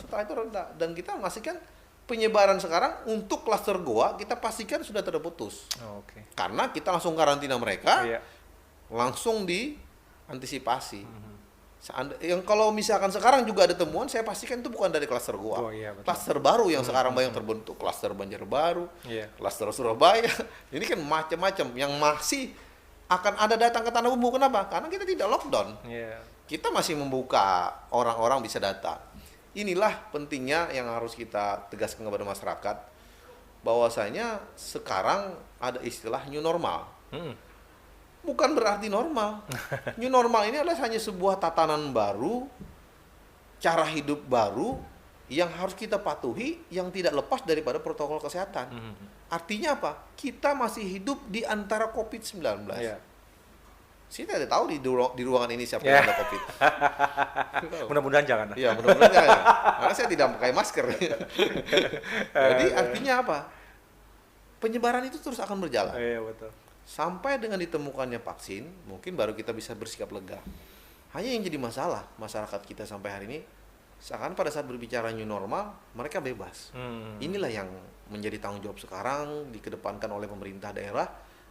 Setelah itu reda. Dan kita memastikan penyebaran sekarang untuk klaster goa kita pastikan sudah terputus. Oh, oke. Karena kita langsung karantina mereka, Iya. langsung diantisipasi. Yang kalau misalkan sekarang juga ada temuan, saya pastikan itu bukan dari klaster Oh, goa. iya, betul. Klaster baru yang sekarang banyak terbentuk, klaster Banjarbaru, Iya. klaster Surabaya. Ini kan macam-macam yang masih akan ada datang ke Tanah Bumbu. Kenapa? Karena kita tidak lockdown. Iya. Kita masih membuka, orang-orang bisa datang. Inilah pentingnya yang harus kita tegaskan kepada masyarakat, bahwasanya sekarang ada istilah new normal. Bukan berarti normal. New normal ini adalah hanya sebuah tatanan baru, cara hidup baru yang harus kita patuhi, yang tidak lepas daripada protokol kesehatan. Artinya apa? Kita masih hidup di antara COVID-19. Iya. Saya tidak tahu di ruangan ini siapa Ya. yang ada COVID. Mudah-mudahan jangan. Iya, mudah-mudahan jangan. Karena saya tidak pakai masker. Jadi artinya apa? Penyebaran itu terus akan berjalan. Iya, betul. Sampai dengan ditemukannya vaksin, mungkin baru kita bisa bersikap lega. Hanya yang jadi masalah masyarakat kita sampai hari ini, seakan pada saat berbicara new normal, mereka bebas. Inilah yang menjadi tanggung jawab sekarang, dikedepankan oleh pemerintah daerah,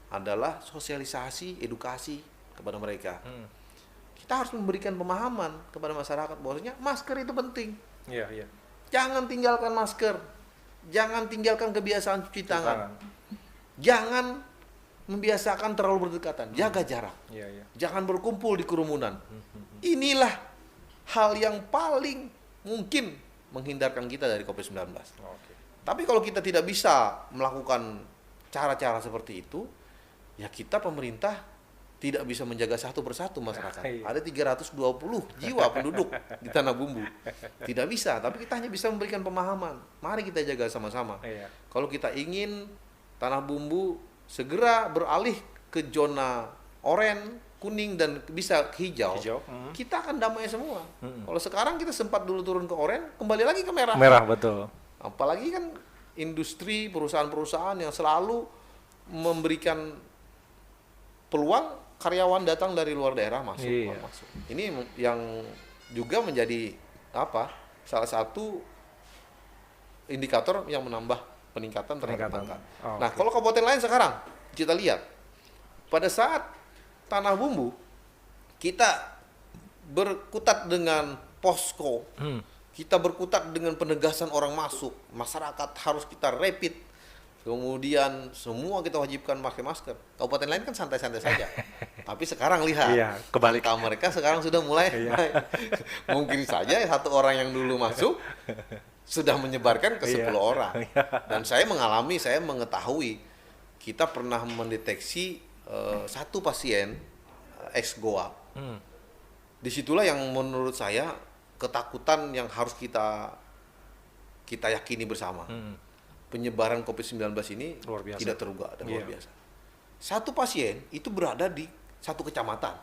adalah sosialisasi, edukasi kepada mereka. Kita harus memberikan pemahaman kepada masyarakat bahwasanya masker itu penting. Iya, iya. Jangan tinggalkan masker. Jangan tinggalkan kebiasaan cuci tangan. Jangan membiasakan terlalu berdekatan. Jaga jarak. Iya, iya. Jangan berkumpul di kerumunan. Inilah hal yang paling mungkin menghindarkan kita dari COVID-19. Oke. Tapi kalau kita tidak bisa melakukan cara-cara seperti itu, ya kita pemerintah tidak bisa menjaga satu persatu masyarakat. Iya. Ada 320 jiwa penduduk di Tanah Bumbu. Tidak bisa, tapi kita hanya bisa memberikan pemahaman. Mari kita jaga sama-sama. Iya. Kalau kita ingin Tanah Bumbu segera beralih ke zona oranye, kuning, dan bisa ke hijau, Hijau. kita akan damai semua. Kalau sekarang kita sempat dulu turun ke oranye, kembali lagi ke merah. Merah, betul. Apalagi kan industri, perusahaan-perusahaan yang selalu memberikan peluang karyawan datang dari luar daerah masuk. Iya. masuk. Ini yang juga menjadi salah satu indikator yang menambah peningkatan terhadap Peningkatan. pangkat. Oh, Nah, oke. kalau kabupaten lain sekarang kita lihat pada saat Tanah Bumbu kita berkutat dengan posko, kita berkutat dengan penegasan orang masuk, masyarakat harus kita rapid, kemudian semua kita wajibkan pakai masker. Kabupaten lain kan santai-santai saja, tapi sekarang lihat, Iya, kebalik. angka mereka sekarang sudah mulai naik. Mungkin saja satu orang yang dulu masuk sudah menyebarkan ke 10 Iya. orang. Dan saya mengetahui, kita pernah mendeteksi satu pasien ex-goa. Disitulah yang menurut saya ketakutan yang harus kita yakini bersama. Penyebaran COVID-19 ini Luar biasa. tidak terduga dan luar Iya. biasa. Satu pasien itu berada di satu kecamatan.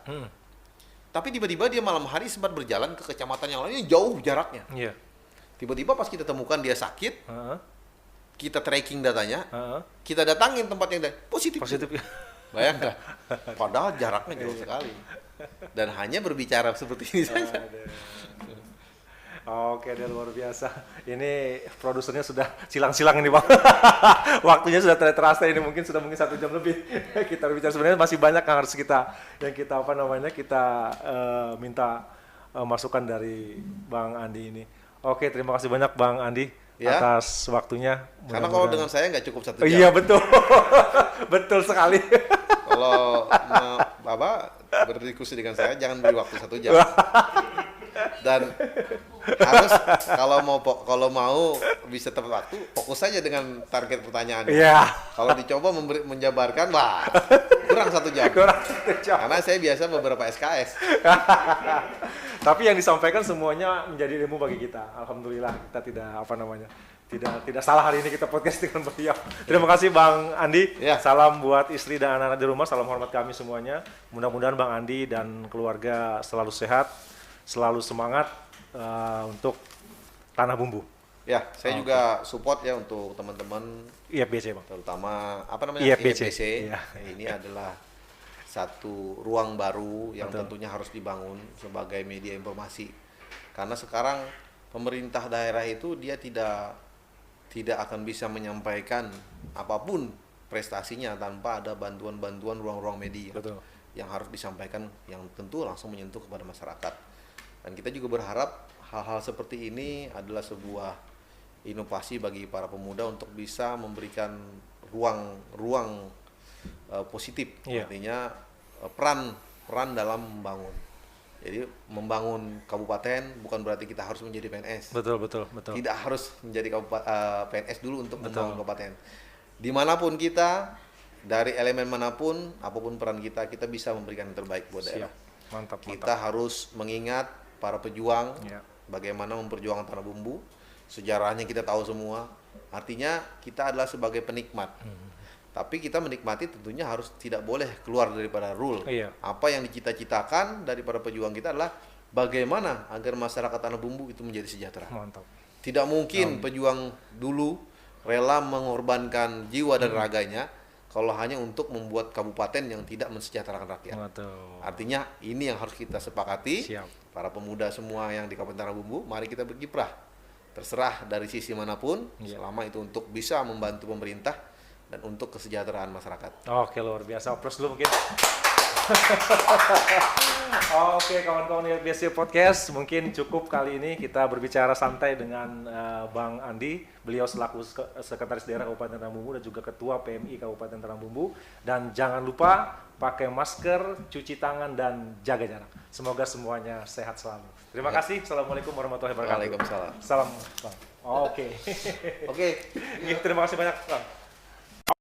Tapi tiba-tiba dia malam hari sempat berjalan ke kecamatan yang lainnya jauh jaraknya. Iya. Tiba-tiba pas kita temukan dia sakit, kita tracking datanya, kita datangin tempat yang positif. Positif. Bayangkan, padahal jaraknya jauh sekali. Dan hanya berbicara seperti ini saja. Oke, dia luar biasa. Ini produsernya sudah silang-silang ini Bang. Waktunya sudah terasa ini mungkin 1 jam lebih. Kita berbicara sebenarnya masih banyak yang harus kita minta masukan dari Bang Andi ini. Oke, terima kasih banyak Bang Andi atas waktunya. Karena kalau dengan saya nggak cukup 1 jam. Iya betul, betul sekali. Kalau berdiskusi dengan saya jangan beri waktu 1 jam. Dan harus kalau mau bisa tepat waktu, fokus saja dengan target pertanyaan. Iya. Kalau dicoba menjabarkan, wah kurang 1 jam. Karena saya biasa beberapa SKS. Tapi yang disampaikan semuanya menjadi ilmu bagi kita. Alhamdulillah kita tidak salah hari ini kita podcast dengan beliau. Terima kasih Bang Andi. Ya. Salam buat istri dan anak-anak di rumah. Salam hormat kami semuanya. Mudah-mudahan Bang Andi dan keluarga selalu sehat, selalu semangat untuk Tanah Bumbu. Ya, saya juga support ya untuk teman-teman IFBC Bang. terutama IFBC. Ya. Ini adalah satu ruang baru yang tentunya harus dibangun sebagai media informasi. Karena sekarang pemerintah daerah itu dia tidak akan bisa menyampaikan apapun prestasinya tanpa ada bantuan-bantuan ruang-ruang media. Betul. Yang harus disampaikan yang tentu langsung menyentuh kepada masyarakat. Dan kita juga berharap hal-hal seperti ini adalah sebuah inovasi bagi para pemuda untuk bisa memberikan ruang positif. Iya. Artinya peran dalam membangun. Jadi membangun kabupaten bukan berarti kita harus menjadi PNS. Betul. Tidak harus menjadi PNS dulu untuk membangun kabupaten. Dimanapun kita, dari elemen manapun, apapun peran kita bisa memberikan yang terbaik buat daerah. Mantap. Kita harus mengingat para pejuang, bagaimana memperjuangkan Tanah Bumbu. Sejarahnya kita tahu semua. Artinya kita adalah sebagai penikmat. Tapi kita menikmati tentunya harus tidak boleh keluar daripada rule. Iya. Apa yang dicita-citakan dari para pejuang kita adalah bagaimana agar masyarakat Tanah Bumbu itu menjadi sejahtera. Mantap. Tidak mungkin pejuang dulu rela mengorbankan jiwa dan raganya kalau hanya untuk membuat kabupaten yang tidak mensejahterakan rakyat. Betul. Artinya ini yang harus kita sepakati. Siap. Para pemuda semua yang di Kabupaten Tanah Bumbu, mari kita berkiprah. Terserah dari sisi manapun, selama itu untuk bisa membantu pemerintah dan untuk kesejahteraan masyarakat. Oke, luar biasa. Plus dulu mungkin. Oke, kawan-kawan IFBC Podcast, mungkin cukup kali ini kita berbicara santai dengan Bang Andi. Beliau selaku Sekretaris Daerah Kabupaten Tanah Bumbu dan juga Ketua PMI Kabupaten Tanah Bumbu. Dan jangan lupa pakai masker, cuci tangan, dan jaga jarak. Semoga semuanya sehat selalu. Terima kasih. Assalamualaikum warahmatullahi wabarakatuh. Waalaikumsalam. Salam, Bang. Oke. Oke. Terima kasih banyak, Bang.